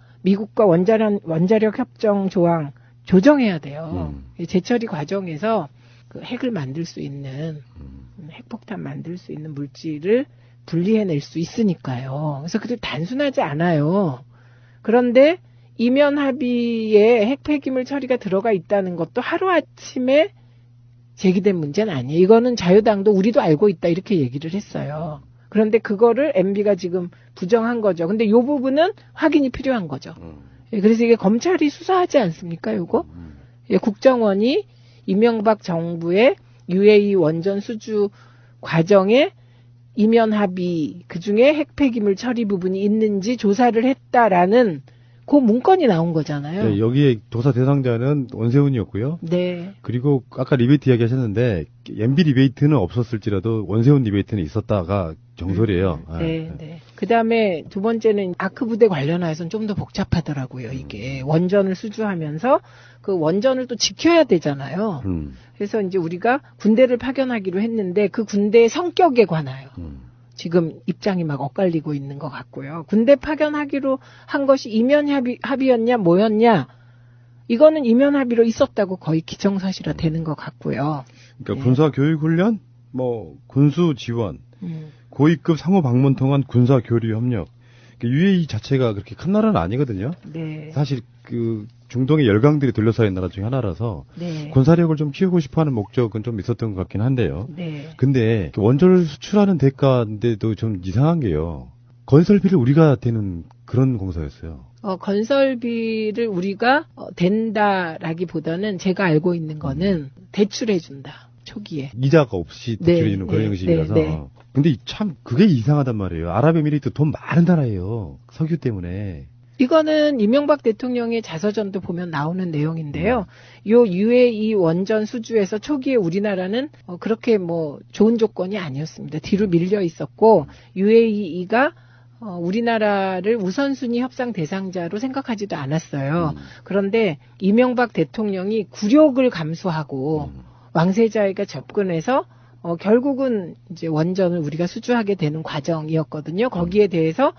원자력 협정 조항 조정해야 돼요. 재처리 과정에서 그 핵을 만들 수 있는 핵폭탄 만들 수 있는 물질을 분리해낼 수 있으니까요. 그래서 그게 단순하지 않아요. 그런데 이면 합의에 핵 폐기물 처리가 들어가 있다는 것도 하루아침에 제기된 문제는 아니에요. 이거는 자유당도 우리도 알고 있다 이렇게 얘기를 했어요. 그런데 그거를 MB가 지금 부정한 거죠. 근데 이 부분은 확인이 필요한 거죠. 그래서 이게 검찰이 수사하지 않습니까, 이거? 국정원이 이명박 정부의 UAE 원전 수주 과정에 이면 합의 그중에 핵 폐기물 처리 부분이 있는지 조사를 했다라는 그 문건이 나온 거잖아요. 네, 여기에 조사 대상자는 원세훈이었고요. 네. 그리고 아까 리베이트 이야기 하셨는데 MB 리베이트는 없었을지라도 원세훈 리베이트는 있었다가 정설이에요. 네, 네. 그다음에 두 번째는 아크 부대 관련해서는 좀 더 복잡하더라고요. 이게 원전을 수주하면서 그 원전을 또 지켜야 되잖아요. 그래서 이제 우리가 군대를 파견하기로 했는데 그 군대의 성격에 관하여 지금 입장이 막 엇갈리고 있는 것 같고요. 군대 파견하기로 한 것이 이면 합의였냐 뭐였냐 이거는 이면 합의로 있었다고 거의 기정사실화 되는 것 같고요. 그러니까 군사 교육 훈련, 뭐 군수 지원, 고위급 상호 방문 통한 군사 교류 협력. UAE 자체가 그렇게 큰 나라는 아니거든요. 네. 사실 그 중동의 열강들이 둘러싸인 나라 중에 하나라서 네. 군사력을 좀 키우고 싶어하는 목적은 좀 있었던 것 같긴 한데요. 네. 근데 원전을 수출하는 대가인데도 좀 이상한 게요. 건설비를 우리가 대는 그런 공사였어요. 건설비를 우리가 된다라기보다는 제가 알고 있는 거는 대출해준다. 초기에. 이자가 없이 대출해주는 네, 그런 네, 형식이라서. 네, 네. 근데 참 그게 이상하단 말이에요. 아랍에미리트 돈 많은 나라예요. 석유 때문에. 이거는 이명박 대통령의 자서전도 보면 나오는 내용인데요. 요 UAE 원전 수주에서 초기에 우리나라는 그렇게 뭐 좋은 조건이 아니었습니다. 뒤로 밀려 있었고 UAE가 우리나라를 우선순위 협상 대상자로 생각하지도 않았어요. 그런데 이명박 대통령이 굴욕을 감수하고 왕세자에게 접근해서 결국은 이제 원전을 우리가 수주하게 되는 과정이었거든요. 거기에 대해서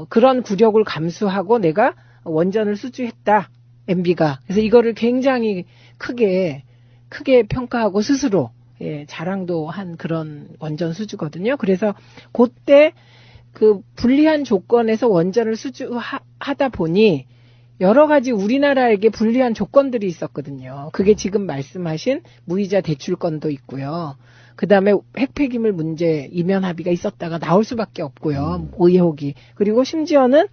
그런 굴욕을 감수하고 내가 원전을 수주했다. MB가. 그래서 이거를 굉장히 크게 평가하고 스스로 자랑도 한 그런 원전 수주거든요. 그래서 그때 그 불리한 조건에서 원전을 수주하다 보니 여러 가지 우리나라에게 불리한 조건들이 있었거든요. 그게 지금 말씀하신 무이자 대출건도 있고요. 그다음에 핵폐기물 문제 이면 합의가 있었다가 나올 수밖에 없고요. 의혹이. 그리고 심지어는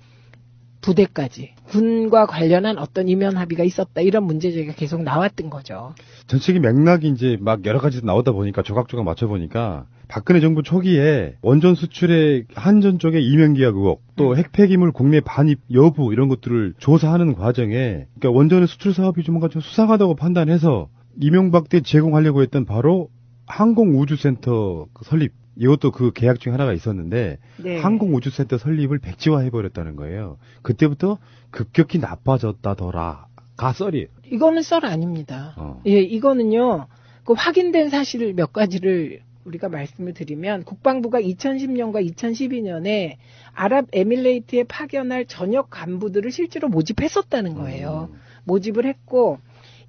부대까지 군과 관련한 어떤 이면 합의가 있었다 이런 문제제기가 계속 나왔던 거죠. 전체적인 맥락이 이제 막 여러 가지 나오다 보니까 조각조각 맞춰보니까 박근혜 정부 초기에 원전 수출의 한전 쪽의 이면계약 의혹 또 핵폐기물 국내 반입 여부 이런 것들을 조사하는 과정에 그러니까 원전의 수출 사업이 좀 뭔가 좀 수상하다고 판단해서 이명박 때 제공하려고 했던 바로 항공우주센터 설립 이것도 그 계약 중에 하나가 있었는데 네. 항공우주센터 설립을 백지화해버렸다는 거예요. 그때부터 급격히 나빠졌다더라가 썰이에요. 이거는 썰 아닙니다. 예, 이거는요. 그 확인된 사실 몇 가지를 우리가 말씀을 드리면 국방부가 2010년과 2012년에 아랍에미레이트에 파견할 전역 간부들을 실제로 모집했었다는 거예요. 모집을 했고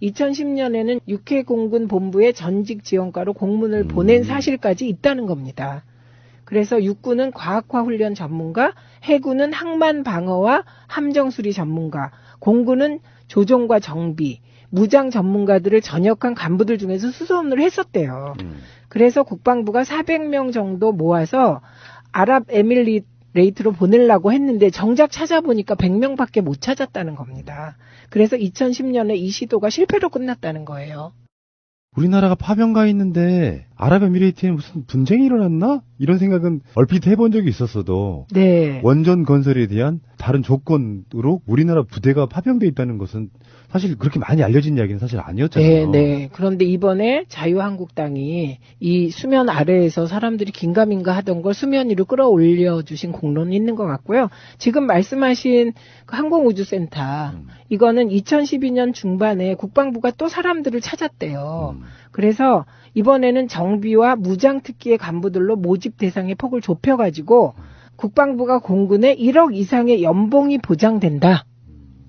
2010년에는 육해 공군 본부에 전직 지원과로 공문을 보낸 사실까지 있다는 겁니다. 그래서 육군은 과학화 훈련 전문가, 해군은 항만 방어와 함정 수리 전문가, 공군은 조종과 정비, 무장 전문가들을 전역한 간부들 중에서 수소문을 했었대요. 그래서 국방부가 400명 정도 모아서 아랍에미레이트로 보내려고 했는데 정작 찾아보니까 100명밖에 못 찾았다는 겁니다. 그래서 2010년에 이 시도가 실패로 끝났다는 거예요. 우리나라가 파병가 있는데 아랍에미레이트에 무슨 분쟁이 일어났나? 이런 생각은 얼핏 해본 적이 있었어도 네. 원전 건설에 대한 다른 조건으로 우리나라 부대가 파병돼 있다는 것은 사실 그렇게 많이 알려진 이야기는 사실 아니었잖아요. 네, 네. 그런데 이번에 자유한국당이 이 수면 아래에서 사람들이 긴가민가 하던 걸 수면 위로 끌어올려 주신 공로는 있는 것 같고요. 지금 말씀하신 그 항공우주센터 이거는 2012년 중반에 국방부가 또 사람들을 찾았대요. 그래서 이번에는 정비와 무장특기의 간부들로 모집 대상의 폭을 좁혀가지고 국방부가 공군에 1억 이상의 연봉이 보장된다.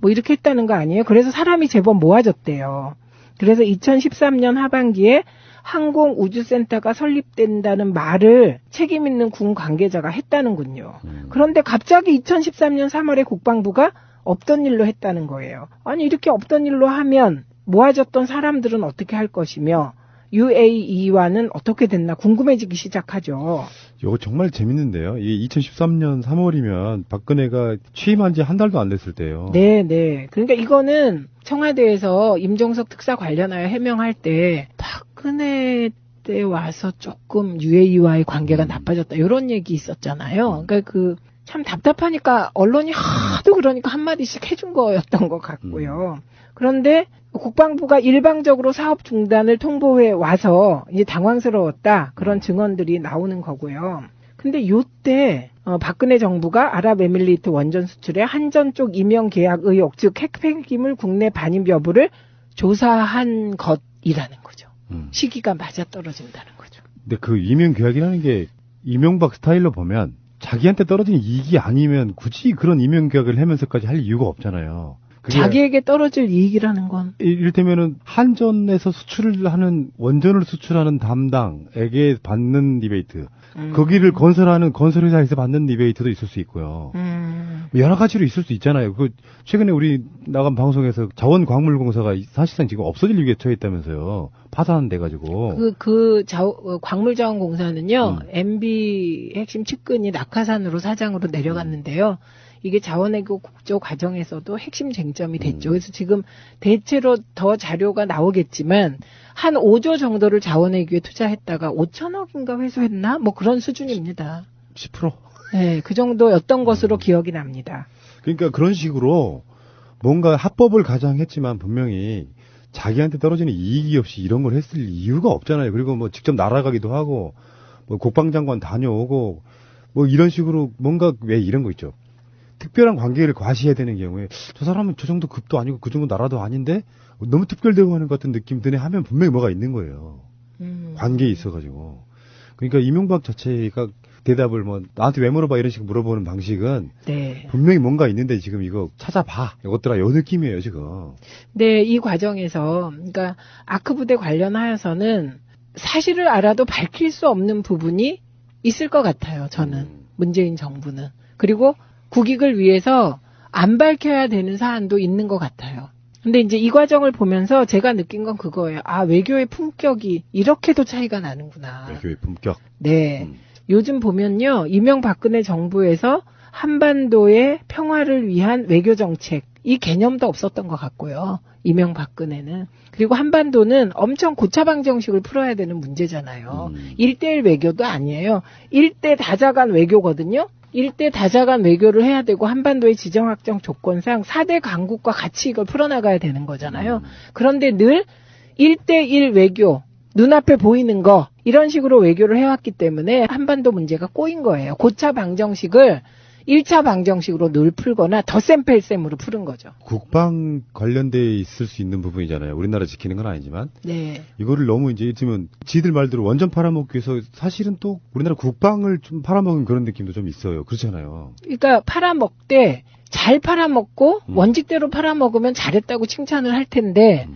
뭐 이렇게 했다는 거 아니에요? 그래서 사람이 제법 모아졌대요. 그래서 2013년 하반기에 항공우주센터가 설립된다는 말을 책임 있는 군 관계자가 했다는군요. 그런데 갑자기 2013년 3월에 국방부가 없던 일로 했다는 거예요. 아니 이렇게 없던 일로 하면 모아졌던 사람들은 어떻게 할 것이며 UAE와는 어떻게 됐나 궁금해지기 시작하죠. 이거 정말 재밌는데요. 이게 2013년 3월이면 박근혜가 취임한 지 한 달도 안 됐을 때예요. 네, 네. 그러니까 이거는 청와대에서 임종석 특사 관련하여 해명할 때 박근혜 때 와서 조금 UAE와의 관계가 나빠졌다 이런 얘기 있었잖아요. 그러니까 참 답답하니까 언론이 하도 그러니까 한마디씩 해준 거였던 것 같고요. 그런데 국방부가 일방적으로 사업 중단을 통보해 와서 이제 당황스러웠다. 그런 증언들이 나오는 거고요. 근데 요때 박근혜 정부가 아랍에미리트 원전 수출에 한전 쪽 임용 계약 의혹, 즉 핵폐기물 국내 반입 여부를 조사한 것이라는 거죠. 시기가 맞아떨어진다는 거죠. 근데 그 임용 계약이라는 게 이명박 스타일로 보면 자기한테 떨어진 이익이 아니면 굳이 그런 임용 계약을 하면서까지 할 이유가 없잖아요. 자기에게 떨어질 이익이라는 건 이를테면은 한전에서 수출을 하는 원전을 수출하는 담당에게 받는 리베이트, 거기를 건설하는 건설회사에서 받는 리베이트도 있을 수 있고요. 여러 가지로 있을 수 있잖아요. 최근에 우리 나간 방송에서 자원광물공사가 사실상 지금 없어질 위기에 처했다면서요. 파산돼가지고. 광물자원공사는요, MB 핵심 측근이 낙하산으로 사장으로 내려갔는데요. 이게 자원외교 국조 과정에서도 핵심 쟁점이 됐죠. 그래서 지금 대체로 더 자료가 나오겠지만 한 5조 정도를 자원외교에 투자했다가 5천억인가 회수했나? 뭐 그런 수준입니다. 10%? 네, 그 정도였던 것으로 기억이 납니다. 그러니까 그런 식으로 뭔가 합법을 가장했지만 분명히 자기한테 떨어지는 이익이 없이 이런 걸 했을 이유가 없잖아요. 그리고 뭐 직접 날아가기도 하고 뭐 국방장관 다녀오고 뭐 이런 식으로 뭔가 왜 이런 거 있죠. 특별한 관계를 과시해야 되는 경우에 저 사람은 저 정도 급도 아니고 그 정도 나라도 아닌데 너무 특별대우 하는 것 같은 느낌 드네 하면 분명히 뭐가 있는 거예요. 관계에 있어가지고. 그러니까 이명박 자체가 대답을 뭐 나한테 왜 물어봐 이런 식으로 물어보는 방식은 네. 분명히 뭔가 있는데 지금 이거 찾아봐. 이것들아 요 느낌이에요 지금. 네, 이 과정에서 그러니까 아크 부대 관련하여서는 사실을 알아도 밝힐 수 없는 부분이 있을 것 같아요. 저는. 문재인 정부는. 그리고 국익을 위해서 안 밝혀야 되는 사안도 있는 것 같아요. 근데 이제 이 과정을 보면서 제가 느낀 건 그거예요. 아, 외교의 품격이 이렇게도 차이가 나는구나. 외교의 품격. 네. 요즘 보면요. 이명박근혜 정부에서 한반도의 평화를 위한 외교 정책, 이 개념도 없었던 것 같고요. 이명박근혜는. 그리고 한반도는 엄청 고차방 정식을 풀어야 되는 문제잖아요. 1대1 외교도 아니에요. 1대 다자간 외교거든요. 1대 다자간 외교를 해야 되고 한반도의 지정학적 조건상 4대 강국과 같이 이걸 풀어나가야 되는 거잖아요. 그런데 늘 1대1 외교, 눈앞에 보이는 거 이런 식으로 외교를 해왔기 때문에 한반도 문제가 꼬인 거예요. 고차 방정식을 1차 방정식으로 늘 풀거나 덧셈 뺄셈으로 푸는 거죠. 국방 관련돼 있을 수 있는 부분이잖아요. 우리나라 지키는 건 아니지만. 네. 이거를 너무 이제 있으면 지들 말대로 원전 팔아먹기 위해서 사실은 또 우리나라 국방을 좀 팔아먹은 그런 느낌도 좀 있어요. 그렇잖아요. 그러니까 팔아먹되 잘 팔아먹고 원칙대로 팔아먹으면 잘했다고 칭찬을 할 텐데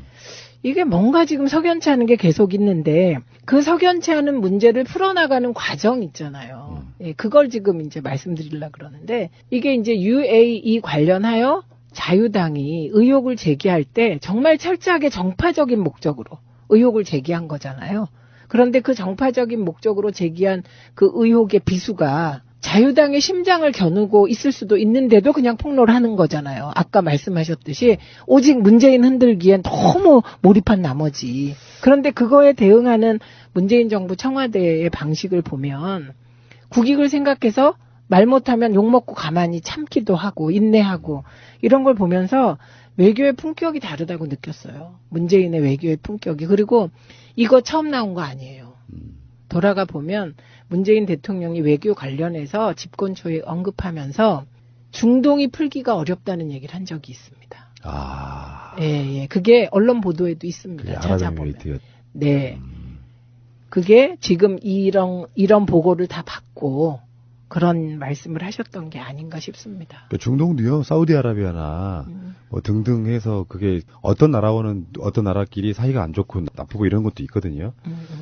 이게 뭔가 지금 석연치 않은 게 계속 있는데 그 석연치 않은 문제를 풀어나가는 과정 있잖아요. 예, 그걸 지금 이제 말씀드리려고 그러는데 이게 이제 UAE 관련하여 자유당이 의혹을 제기할 때 정말 철저하게 정파적인 목적으로 의혹을 제기한 거잖아요. 그런데 그 정파적인 목적으로 제기한 그 의혹의 비수가 자유당의 심장을 겨누고 있을 수도 있는데도 그냥 폭로를 하는 거잖아요. 아까 말씀하셨듯이 오직 문재인 흔들기엔 너무 몰입한 나머지. 그런데 그거에 대응하는 문재인 정부 청와대의 방식을 보면 국익을 생각해서 말 못하면 욕먹고 가만히 참기도 하고 인내하고 이런 걸 보면서 외교의 품격이 다르다고 느꼈어요. 문재인의 외교의 품격이. 그리고 이거 처음 나온 거 아니에요. 돌아가 보면 문재인 대통령이 외교 관련해서 집권 초에 언급하면서 중동이 풀기가 어렵다는 얘기를 한 적이 있습니다. 아. 예. 그게 언론 보도에도 있습니다. 찾아보면. 네. 그게 지금 이런 보고를 다 받고 그런 말씀을 하셨던 게 아닌가 싶습니다. 중동도요, 사우디아라비아나 뭐 등등 해서 그게 어떤 나라와는 어떤 나라끼리 사이가 안 좋고 나쁘고 이런 것도 있거든요.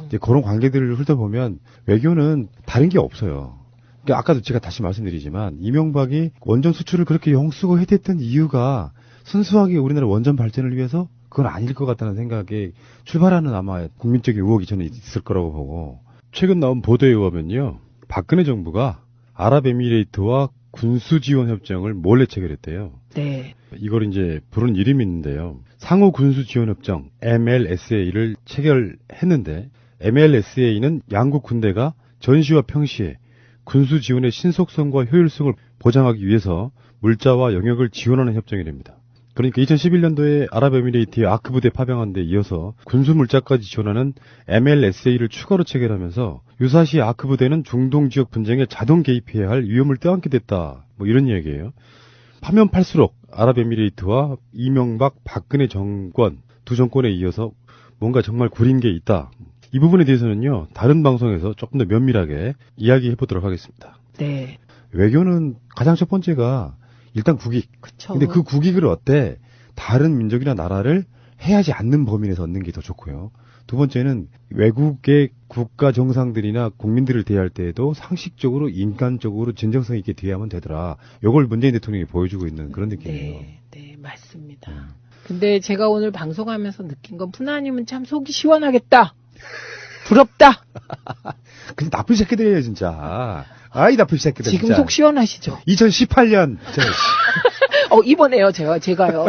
이제 그런 관계들을 훑어보면 외교는 다른 게 없어요. 그러니까 아까도 제가 다시 말씀드리지만 이명박이 원전 수출을 그렇게 영수고 해댔던 이유가 순수하게 우리나라 원전 발전을 위해서 그건 아닐 것 같다는 생각에 출발하는 아마 국민적인 의혹이 저는 있을 거라고 보고 최근 나온 보도에 의하면요. 박근혜 정부가 아랍에미레이트와 군수지원협정을 몰래 체결했대요. 네. 이걸 이제 부른 이름이 있는데요. 상호 군수지원협정 MLSA를 체결했는데 MLSA는 양국 군대가 전시와 평시에 군수지원의 신속성과 효율성을 보장하기 위해서 물자와 영역을 지원하는 협정이랍니다. 그러니까 2011년도에 아랍에미레이트의 아크 부대 파병한 데 이어서 군수 물자까지 지원하는 MLSA를 추가로 체결하면서 유사시 아크 부대는 중동 지역 분쟁에 자동 개입해야 할 위험을 떠안게 됐다. 뭐 이런 얘기예요. 파면 팔수록 아랍에미레이트와 이명박, 박근혜 정권 두 정권에 이어서 뭔가 정말 구린 게 있다. 이 부분에 대해서는요. 다른 방송에서 조금 더 면밀하게 이야기해 보도록 하겠습니다. 네. 외교는 가장 첫 번째가 일단 국익. 그쵸. 근데 그 국익을 어때? 다른 민족이나 나라를 해하지 않는 범위 내에서 얻는 게 더 좋고요. 두 번째는 외국의 국가 정상들이나 국민들을 대할 때에도 상식적으로 인간적으로 진정성 있게 대하면 되더라. 이걸 문재인 대통령이 보여주고 있는 그런 느낌이에요. 네, 맞습니다. 근데 제가 오늘 방송하면서 느낀 건 푸나님은 참 속이 시원하겠다. 부럽다. 근데 나쁜 새끼들이에요 진짜. 아이 나쁜 새끼들. 지금 진짜. 속 시원하시죠? 2018년. 이번에요 제가요.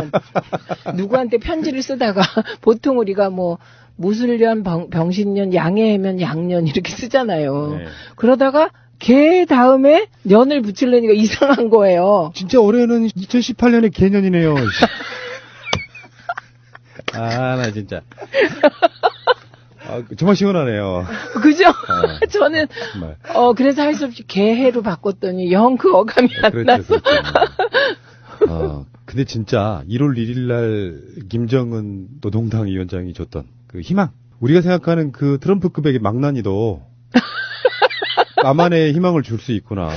누구한테 편지를 쓰다가 보통 우리가 뭐 무술년, 병신년, 양해면 양년 이렇게 쓰잖아요. 네. 그러다가 개 다음에 년을 붙이려니까 이상한 거예요. 진짜 올해는 2018년의 개년이네요. 나 진짜. 정말 시원하네요. 그죠? 저는, 정말. 그래서 할 수 없이 개해로 바꿨더니 영 그 어감이 안 나서. 근데 진짜 1월 1일 날 김정은 노동당 위원장이 줬던 그 희망. 우리가 생각하는 그 트럼프급의 망나니도 나만의 희망을 줄 수 있구나.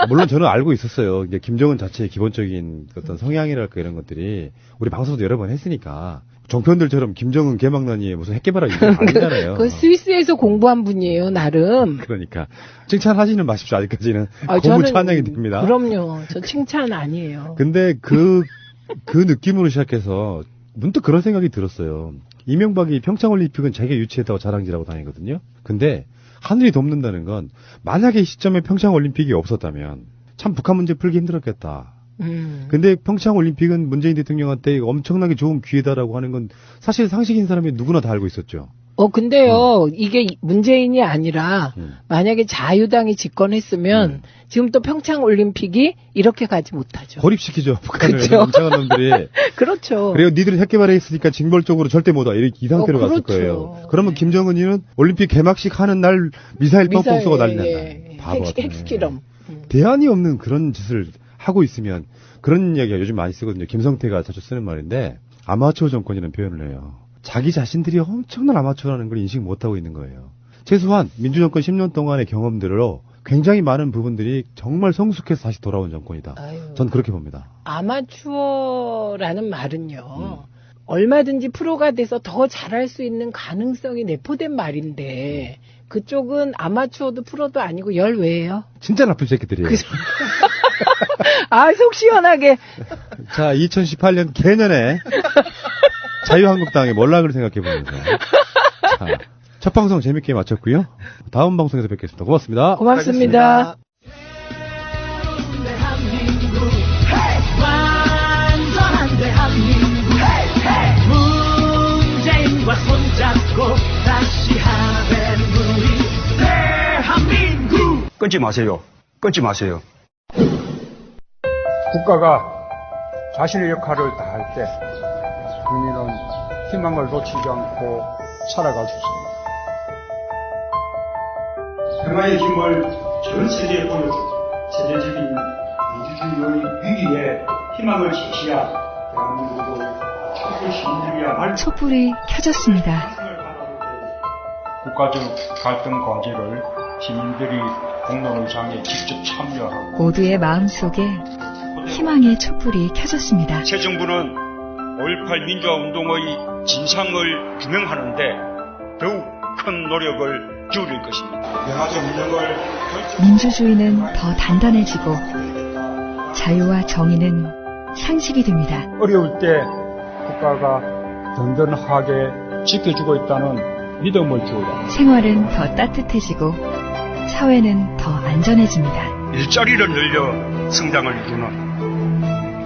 물론 저는 알고 있었어요. 이제 김정은 자체의 기본적인 어떤 성향이랄까 이런 것들이 우리 방송도 여러 번 했으니까 정편들처럼 김정은 개망난이에 무슨 핵개발할 일이 아니잖아요. 그 스위스에서 공부한 분이에요, 나름. 그러니까 칭찬하지는 마십시오. 아직까지는 고무 저는 찬양이 됩니다. 그럼요. 저 칭찬 아니에요. 근데 그 느낌으로 시작해서 문득 그런 생각이 들었어요. 이명박이 평창올림픽은 자기가 유치했다고 자랑질하고 다니거든요. 근데 하늘이 돕는다는 건 만약에 이 시점에 평창올림픽이 없었다면 참 북한 문제 풀기 힘들었겠다. 근데 평창올림픽은 문재인 대통령한테 엄청나게 좋은 기회다라고 하는 건 사실 상식인 사람이 누구나 다 알고 있었죠. 근데요, 이게 문재인이 아니라, 만약에 자유당이 집권했으면, 지금 또 평창올림픽이 이렇게 가지 못하죠. 고립시키죠. 북한을 그렇죠? 멍청한 놈들이. 그렇죠. 그래요. 니들은 핵개발에 있으니까 징벌적으로 절대 못 와. 이 상태로 갔을 그렇죠. 거예요. 그러면 김정은이는 올림픽 개막식 하는 날 미사일 뻥뻥 쏘고 난리 난다. 바보 같네. 핵실험. 대안이 없는 그런 짓을 하고 있으면 그런 이야기가 요즘 많이 쓰거든요. 김성태가 자주 쓰는 말인데 아마추어 정권이라는 표현을 해요. 자기 자신들이 엄청난 아마추어라는 걸 인식 못하고 있는 거예요. 최소한 민주정권 10년 동안의 경험들로 굉장히 많은 부분들이 정말 성숙해서 다시 돌아온 정권이다. 전 그렇게 봅니다. 아마추어라는 말은요. 얼마든지 프로가 돼서 더 잘할 수 있는 가능성이 내포된 말인데 그쪽은 아마추어도 프로도 아니고 열외예요. 진짜 나쁜 새끼들이에요. 속 시원하게. 자, 2018년 개년에 자유한국당의 몰락을 생각해보면서 자, 첫 방송 재밌게 마쳤고요. 다음 방송에서 뵙겠습니다. 고맙습니다. 고맙습니다. 완전한 대한민국 문재인과 손잡고 다시 하는 우리 대한민국. 끊지 마세요. 끊지 마세요. 국가가 자신의 역할을 다할 때 국민은 희망을 놓치지 않고 살아갈 수 있습니다. 평화의 힘을 전 세계에 보여주고 세계적인 민주주의의 위기에 희망을 제시한 대한민국의 촛불 시민들이야말로 촛불이 켜졌습니다. 국가적 갈등 과제를 시민들이 공론의장에 직접 참여하고 모두의 마음속에 희망의 촛불이 켜졌습니다. 새 정부는 5.18 민주화운동의 진상을 규명하는 데 더욱 큰 노력을 기울일 것입니다. 영화적 운영을 민주주의는 더 단단해지고 자유와 정의는 상식이 됩니다. 어려울 때 국가가 든든하게 지켜주고 있다는 믿음을 주어라. 생활은 더 따뜻해지고 사회는 더 안전해집니다. 일자리를 늘려 성장을 이루는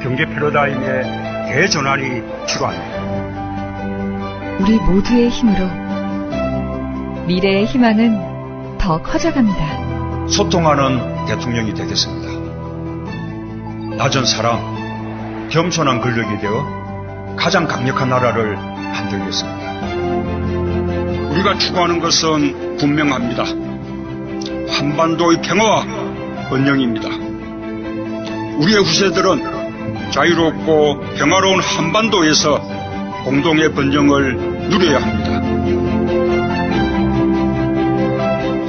경제 패러다임의 대전환이 필요합니다. 우리 모두의 힘으로 미래의 희망은 더 커져갑니다. 소통하는 대통령이 되겠습니다. 낮은 사람, 겸손한 권력이 되어 가장 강력한 나라를 만들겠습니다. 우리가 추구하는 것은 분명합니다. 한반도의 평화와 번영입니다. 우리의 후세들은 자유롭고 평화로운 한반도에서 공동의 번영을 누려야 합니다.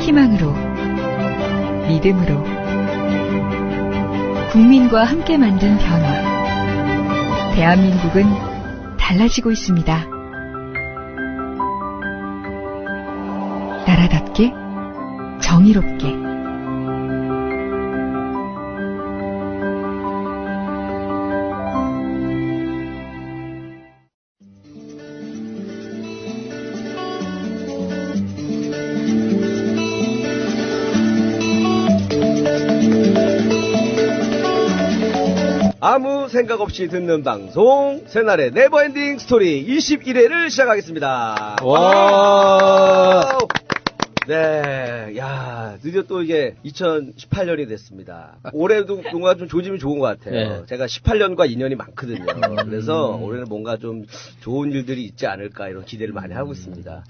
희망으로, 믿음으로, 국민과 함께 만든 변화. 대한민국은 달라지고 있습니다. 나라답게, 정의롭게. 아무 생각 없이 듣는 방송 새날의 네버엔딩 스토리 21회를 시작하겠습니다. 와. 네, 야, 드디어 또 이게 2018년이 됐습니다. 올해도 뭔가 좀 조짐이 좋은 것 같아요. 네. 제가 18년과 인연이 많거든요. 그래서 올해는 뭔가 좀 좋은 일들이 있지 않을까 이런 기대를 많이 하고 있습니다.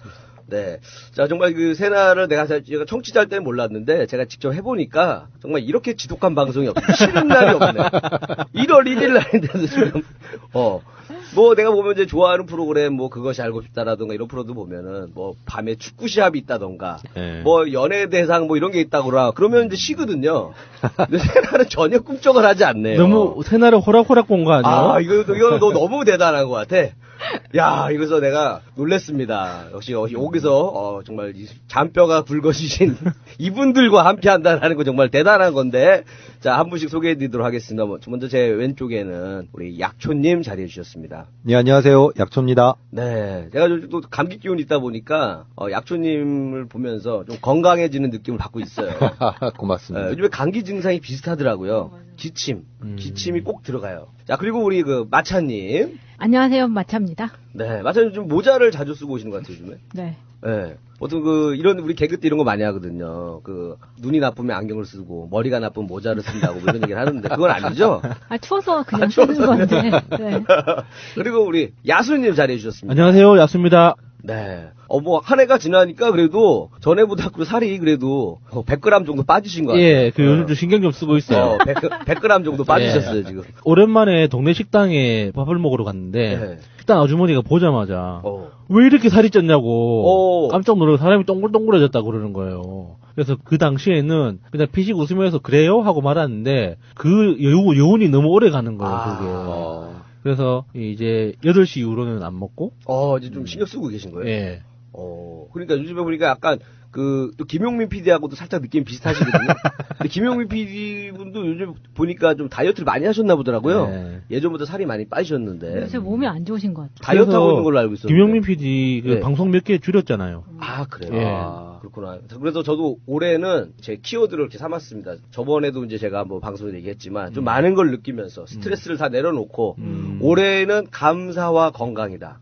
네. 자, 정말 그 새날을 제가 청취자 할 때는 몰랐는데 제가 직접 해보니까 정말 이렇게 지독한 방송이 없어요. 쉬는 날이 없네. 1월 1일 날인데도 지금, 뭐 내가 보면 이제 좋아하는 프로그램 뭐 그것이 알고 싶다라든가 이런 프로도 보면은 뭐 밤에 축구 시합이 있다던가 뭐 연예 대상 뭐 이런 게 있다거나 그러면 이제 쉬거든요. 근데 새날은 전혀 꿈쩍을 하지 않네요. 너무 새날을 호락호락 본 거 아니에요? 아, 이거 너 너무 대단한 것 같아. 야, 이래서 내가 놀랬습니다. 역시 여기서 정말 잔뼈가 굵어지신 이분들과 함께 한다는 거 정말 대단한 건데, 자, 한 분씩 소개해 드리도록 하겠습니다. 먼저 제 왼쪽에는 우리 약초님 자리해 주셨습니다. 네, 안녕하세요. 약초입니다. 네, 제가 요즘 또 감기 기운이 있다 보니까 약초님을 보면서 좀 건강해지는 느낌을 받고 있어요. 고맙습니다. 요즘에 감기 증상이 비슷하더라고요. 기침이 꼭 들어가요. 자, 그리고 우리 마차님. 안녕하세요, 마차입니다. 네, 마차님 좀 모자를 자주 쓰고 오시는 것 같아요, 요즘에. 네. 네. 보통 이런 우리 개그 때 이런 거 많이 하거든요. 눈이 나쁘면 안경을 쓰고, 머리가 나쁘면 모자를 쓴다고 뭐 이런 얘기를 하는데, 그건 아니죠? 추워서 그냥 쓰는 건데. 네. 그리고 우리 야수님 자리해 주셨습니다. 안녕하세요, 야수입니다. 네. 한 해가 지나니까 그래도 전에보다 살이 그래도 100g 정도 빠지신 것 같아요. 예, 요즘 좀 신경 좀 쓰고 있어요. 100g 정도 빠지셨어요, 지금. 오랜만에 동네 식당에 밥을 먹으러 갔는데, 식당 아주머니가 보자마자, 왜 이렇게 살이 쪘냐고, 깜짝 놀라고 사람이 동글동글해졌다고 그러는 거예요. 그래서 그 당시에는 그냥 피식 웃으면서 그래요? 하고 말았는데, 그 여운이 너무 오래 가는 거예요, 그게. 그래서 이제 8시 이후로는 안 먹고. 이제 좀 신경 쓰고 계신 거예요? 예. 그러니까 요즘에 보니까 약간 또 김용민 PD하고도 살짝 느낌 비슷하시거든요. 근데 김용민 PD 분도 요즘 보니까 좀 다이어트를 많이 하셨나 보더라고요. 네. 예전보다 살이 많이 빠지셨는데. 요새 몸이 안 좋으신 것 같아요. 다이어트 하고 있는 걸로 알고 있었는데. 김용민 PD 방송 몇 개 줄였잖아요. 아, 그래요? 예. 그렇구나. 그래서 저도 올해는 제 키워드를 이렇게 삼았습니다. 저번에도 이제 제가 뭐 방송에 얘기했지만 좀 많은 걸 느끼면서 스트레스를 다 내려놓고 올해는 감사와 건강이다.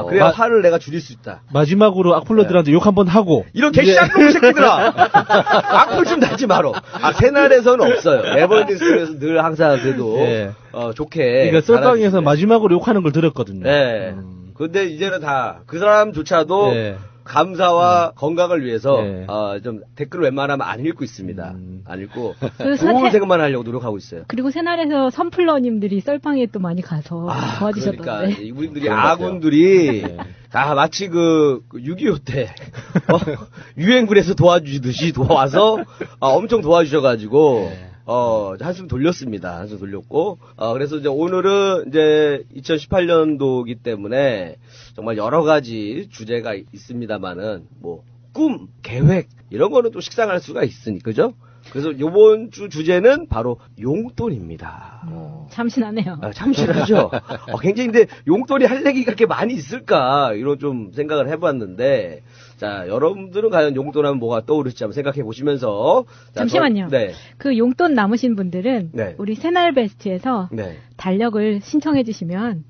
그래야 화를 내가 줄일 수 있다. 마지막으로 악플러들한테 욕 한번 하고. 이런 개씨악놈 새끼들아! 악플 좀 달지 마라. 새날에서는 없어요. 네버엔딩스토리에서 늘 항상 그래도 좋게. 그러니까 썰빵에서 마지막으로 욕하는 걸 들었거든요. 네. 근데 이제는 다 그 사람조차도 감사와 건강을 위해서 좀 댓글을 웬만하면 안 읽고 있습니다. 안 읽고 좋은 생각만 하려고 노력하고 있어요. 그리고 새날에서 선플러님들이 썰빵에 또 많이 가서 도와주셨던데. 그러니까 우리들이 아군들이 다 마치 6.25 때 유엔군에서 도와주듯이 도와서 엄청 도와주셔가지고 한숨 돌렸습니다. 한숨 돌렸고 그래서 이제 오늘은 이제 2018년도이기 때문에 정말 여러 가지 주제가 있습니다만은 뭐 꿈, 계획 이런 거는 또 식상할 수가 있으니 그죠? 그래서 이번 주 주제는 바로 용돈입니다. 참신하네요. 참신하죠. 굉장히 근데 용돈이 할 얘기가 그렇게 많이 있을까 이런 좀 생각을 해봤는데 자 여러분들은 과연 용돈 하면 뭐가 떠오를지 한번 생각해 보시면서 잠시만요. 네. 그 용돈 남으신 분들은 우리 새날 베스트에서 달력을 신청해 주시면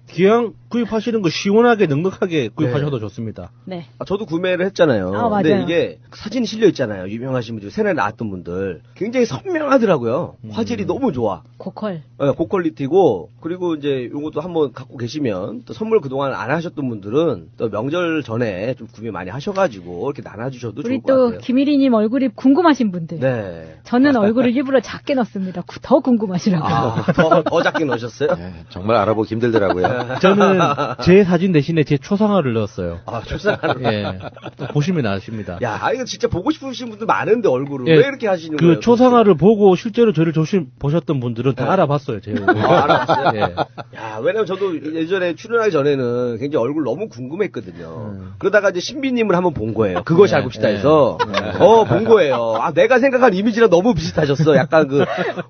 기왕 구입하시는 거 시원하게 넉넉하게 구입하셔도 좋습니다. 네. 저도 구매를 했잖아요. 맞아요. 근데 이게 사진이 실려 있잖아요. 유명하신 분들, 새날 나왔던 분들. 굉장히 선명하더라고요. 화질이 너무 좋아. 고퀄리티고, 그리고 이제 요것도 한번 갖고 계시면, 또 선물 그동안 안 하셨던 분들은, 또 명절 전에 좀 구매 많이 하셔가지고, 이렇게 나눠주셔도 좋을 것 같아요. 우리 또 김일희님 얼굴이 궁금하신 분들. 네. 저는 얼굴을 일부러 작게 넣습니다. 더 궁금하시라고요. 더 작게 넣으셨어요? 정말 알아보기 힘들더라고요. 저는 제 사진 대신에 제 초상화를 넣었어요. 초상화를? 보시면 아십니다. 야, 이거 진짜 보고 싶으신 분들 많은데, 얼굴을. 왜 이렇게 하시는 거예요? 초상화를 보고 실제로 저를 보셨던 분들은 다 알아봤어요, 제 얼굴. 알아봤어요? 야, 왜냐면 저도 예전에 출연하기 전에는 굉장히 얼굴 너무 궁금했거든요. 그러다가 이제 신비님을 한번 본 거예요. 그것이 알고 싶다 해서. 본 거예요. 내가 생각한 이미지랑 너무 비슷하셨어. 약간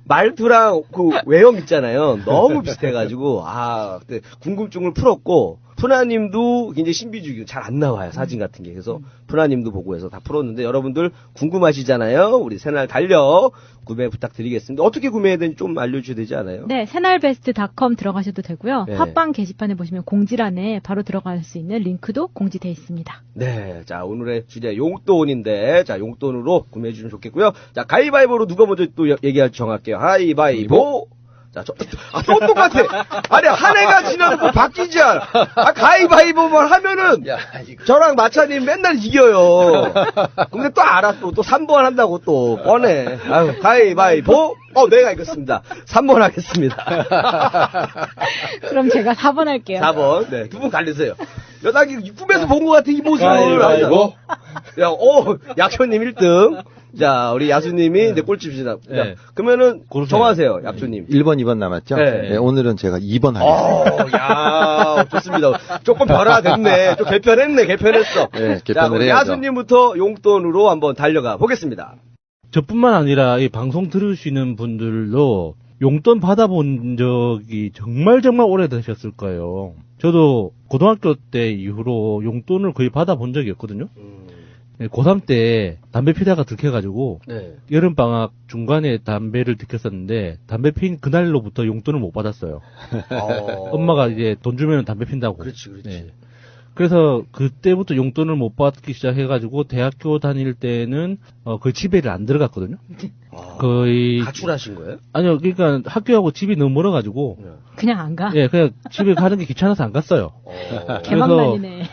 말투랑 외형 있잖아요. 너무 비슷해가지고, 그때 궁금증을 풀었고, 푸나님도 굉장히 신비주의 잘 안 나와요. 사진 같은 게. 그래서 푸나님도 보고 해서 다 풀었는데 여러분들 궁금하시잖아요. 우리 새날 달력 구매 부탁드리겠습니다. 어떻게 구매해야 되는지 좀 알려주셔야 되지 않아요? 네. 새날베스트.com 들어가셔도 되고요. 네. 팟빵 게시판에 보시면 공지란에 바로 들어갈 수 있는 링크도 공지되어 있습니다. 네. 자, 오늘의 주제 용돈인데 자, 용돈으로 구매해 주시면 좋겠고요. 자, 가위바위보로 누가 먼저 또 얘기할지 정할게요. 가위바위보. 자, 또 똑같아. 아니, 한 해가 지나도 뭐 바뀌지 않아. 가위바위보만 하면은, 저랑 마차님 맨날 이겨요. 근데 또 알아, 또 3번 한다고 또, 뻔해. 가위바위보, 내가 이겼습니다. 3번 하겠습니다. 그럼 제가 4번 할게요. 4번. 네, 두 분 갈리세요. 꿈에서 본 것 같아, 이 모습을. 가위바위보. 약효님 1등. 자, 우리 야수님이 이제 꼴찌입니다. 네. 그러면은 고르세요. 정하세요, 약주님. 1번, 2번 남았죠? 네. 네, 오늘은 제가 2번 하겠습니다. 야, 좋습니다. 조금 변화됐네. 좀 개편했어. 네, 자, 개편을 우리 해야죠. 야수님부터 용돈으로 한번 달려가 보겠습니다. 저뿐만 아니라 이 방송 들으시는 분들도 용돈 받아본 적이 정말 오래되셨을 거예요. 저도 고등학교 때 이후로 용돈을 거의 받아본 적이 없거든요. 고3 때 담배 피다가 들켜가지고 네. 여름방학 중간에 담배를 들켰었는데 담배 핀 그날로부터 용돈을 못 받았어요. 엄마가 이제 돈 주면 담배 핀다고. 그렇지. 네. 그래서 그때부터 용돈을 못 받기 시작해가지고 대학교 다닐 때는 거의 집에를 안 들어갔거든요. 거의 가출하신 거예요? 아니요, 그러니까 학교하고 집이 너무 멀어가지고 그냥 안 가? 예, 그냥 집에 가는 게 귀찮아서 안 갔어요. 개망난이네.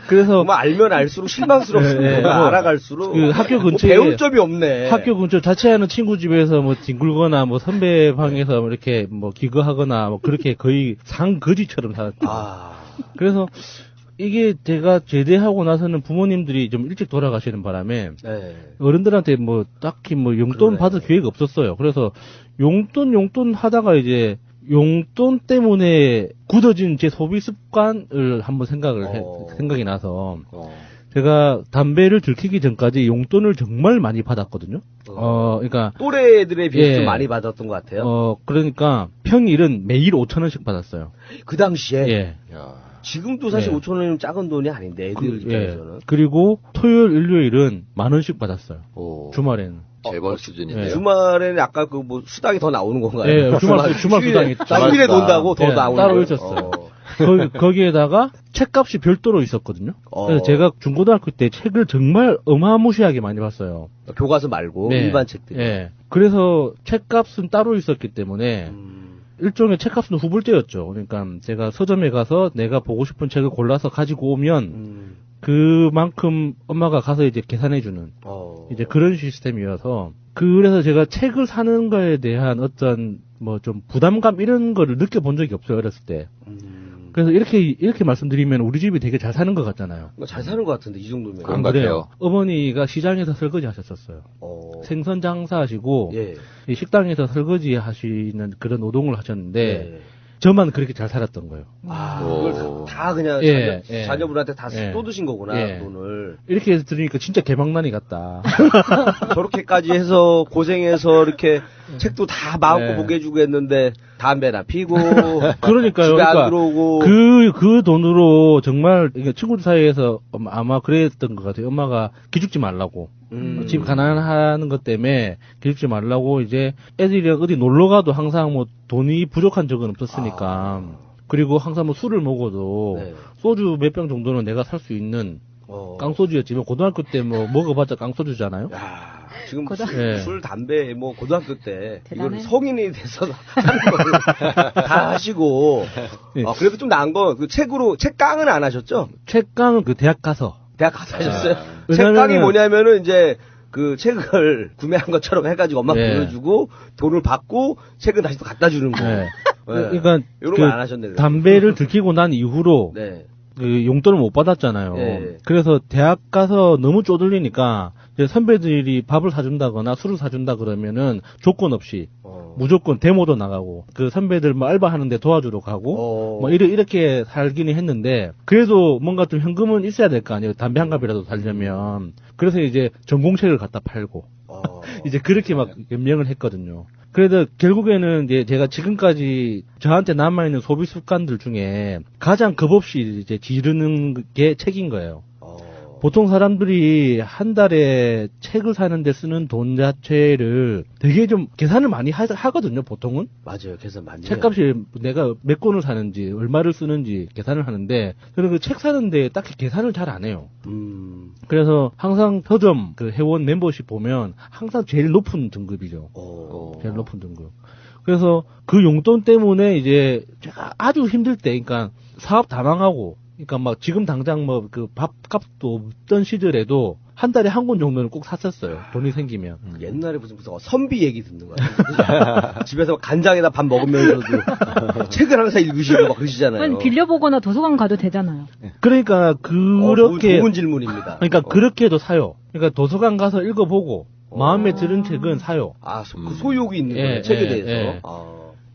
그래서 정말 알면 알수록 실망스럽습니다. 알아갈수록 그 학교 근처에 배울 점이 없네. 학교 근처 자취하는 친구 집에서 뭐 뒹굴거나 뭐 선배 방에서 뭐 이렇게 뭐 기거하거나 뭐 그렇게 거의 상거지처럼 살았죠. 그래서 이게 제가 제대하고 나서는 부모님들이 좀 일찍 돌아가시는 바람에 어른들한테 뭐 딱히 뭐 용돈 받을 기회가 없었어요. 그래서 용돈 하다가 이제 용돈 때문에 굳어진 제 소비 습관을 한번 생각이 나서 제가 담배를 들키기 전까지 용돈을 정말 많이 받았거든요. 그러니까 또래들에 비해서 좀 많이 받았던 것 같아요. 그러니까 평일은 매일 5,000원씩 받았어요. 그 당시에. 예. 지금도 사실 5,000원이면 작은 돈이 아닌데 애들 입장에서는. 그리고 토요일, 일요일은 10,000원씩 받았어요. 주말에는. 재벌 수준인데요. 주말에는 아까 그 뭐 수당이 더 나오는 건가요? 예, 주말 수당이 휴일에 논다고 더 나오는 따로 거예요? 있었어요. 거기에다가 책값이 별도로 있었거든요. 그래서 제가 중고등학교 때 책을 정말 어마무시하게 많이 봤어요. 교과서 말고 일반 책들. 예. 그래서 책값은 따로 있었기 때문에 일종의 책값은 후불제였죠. 그러니까 제가 서점에 가서 내가 보고 싶은 책을 골라서 가지고 오면 그만큼 엄마가 가서 이제 계산해주는 이제 그런 시스템이어서 그래서 제가 책을 사는 거에 대한 어떤 뭐 좀 부담감 이런 거를 느껴본 적이 없어요, 어렸을 때. 그래서 이렇게 말씀드리면 우리 집이 되게 잘 사는 것 같잖아요. 잘 사는 것 같은데 이 정도면. 안 그래요. 어머니가 시장에서 설거지 하셨었어요. 생선 장사하시고 이 식당에서 설거지 하시는 그런 노동을 하셨는데 저만 그렇게 잘 살았던 거예요. 그걸 다 그냥 자녀분한테 다 쏟으신 거구나, 돈을. 이렇게 들으니까 진짜 개망난이 같다. 저렇게까지 해서 고생해서 이렇게 책도 다 마음껏 보게 해주고 했는데 담배나 피고 그러니까요. 집에 안 들어오고 그 돈으로 정말 친구들 사이에서 아마 그랬던 것 같아요. 엄마가 기죽지 말라고. 집 가난하는 것 때문에 기죽지 말라고 이제 애들이 어디 놀러 가도 항상 뭐 돈이 부족한 적은 없었으니까. 그리고 항상 뭐 술을 먹어도 소주 몇 병 정도는 내가 살 수 있는 깡소주였지만 고등학교 때 뭐 먹어봤자 깡소주잖아요. 지금 술, 담배, 뭐, 고등학교 때, 이걸 성인이 돼서 하는 걸 다 하시고, 그래도 좀 나은 건, 그 책깡은 안 하셨죠? 책깡은 그 대학 가서 하셨어요? 책깡이 뭐냐면은 이제, 그 책을 구매한 것처럼 해가지고 엄마 보여주고, 돈을 받고, 책은 다시 또 갖다 주는 거. 그러니까, 이런 걸 안 하셨네. 담배를 들키고 난 이후로, 그 용돈을 못 받았잖아요. 그래서 대학 가서 너무 쪼들리니까 이제 선배들이 밥을 사준다거나 술을 사준다 그러면은 조건 없이 무조건 데모도 나가고 그 선배들 뭐 알바하는데 도와주러 가고 뭐 이렇게 살기는 했는데 그래도 뭔가 좀 현금은 있어야 될 거 아니에요. 담배 한 갑이라도 살려면. 그래서 이제 전공책을 갖다 팔고 이제 그렇게 막 연명을 했거든요. 그래도 결국에는 이제 제가 지금까지 저한테 남아있는 소비 습관들 중에 가장 겁없이 이제 지르는 게 책인 거예요. 보통 사람들이 한 달에 책을 사는데 쓰는 돈 자체를 되게 좀 계산을 많이 하거든요, 보통은. 맞아요, 계산 많이 해요. 책값이 내가 몇 권을 사는지, 얼마를 쓰는지 계산을 하는데, 저는 그 책 사는데 딱히 계산을 잘 안 해요. 그래서 항상 서점 그 회원 멤버십 보면 항상 제일 높은 등급이죠. 제일 높은 등급. 그래서 그 용돈 때문에 이제 제가 아주 힘들 때, 그러니까 사업 다 망하고, 그러니까 막 지금 당장 뭐 그 밥값도 없던 시절에도 한 달에 한 권 정도는 꼭 샀었어요. 돈이 생기면. 옛날에 무슨 선비 얘기 듣는 거야. 집에서 간장에다 밥 먹으면서도 책을 항상 읽으시고 막 그러시잖아요. 아니, 빌려보거나 도서관 가도 되잖아요. 그러니까 그렇게 좋은 질문입니다. 그러니까 그렇게 해도 사요. 그러니까 도서관 가서 읽어보고 마음에 드는 책은 사요. 그 소욕이 있는 거예요. 책에 대해서. 예.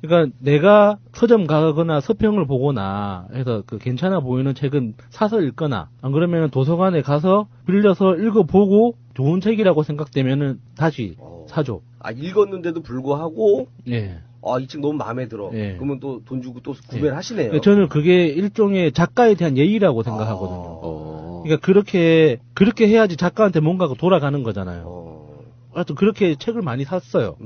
그러니까 내가 서점 가거나 서평을 보거나 해서 그 괜찮아 보이는 책은 사서 읽거나 안 그러면 도서관에 가서 빌려서 읽어보고 좋은 책이라고 생각되면은 다시 사죠. 읽었는데도 불구하고 예. 이 책 너무 마음에 들어. 예. 그러면 또 돈 주고 또 구매를 하시네요. 저는 그게 일종의 작가에 대한 예의라고 생각하거든요. 그러니까 그렇게 해야지 작가한테 뭔가가 돌아가는 거잖아요. 하여튼 그렇게 책을 많이 샀어요.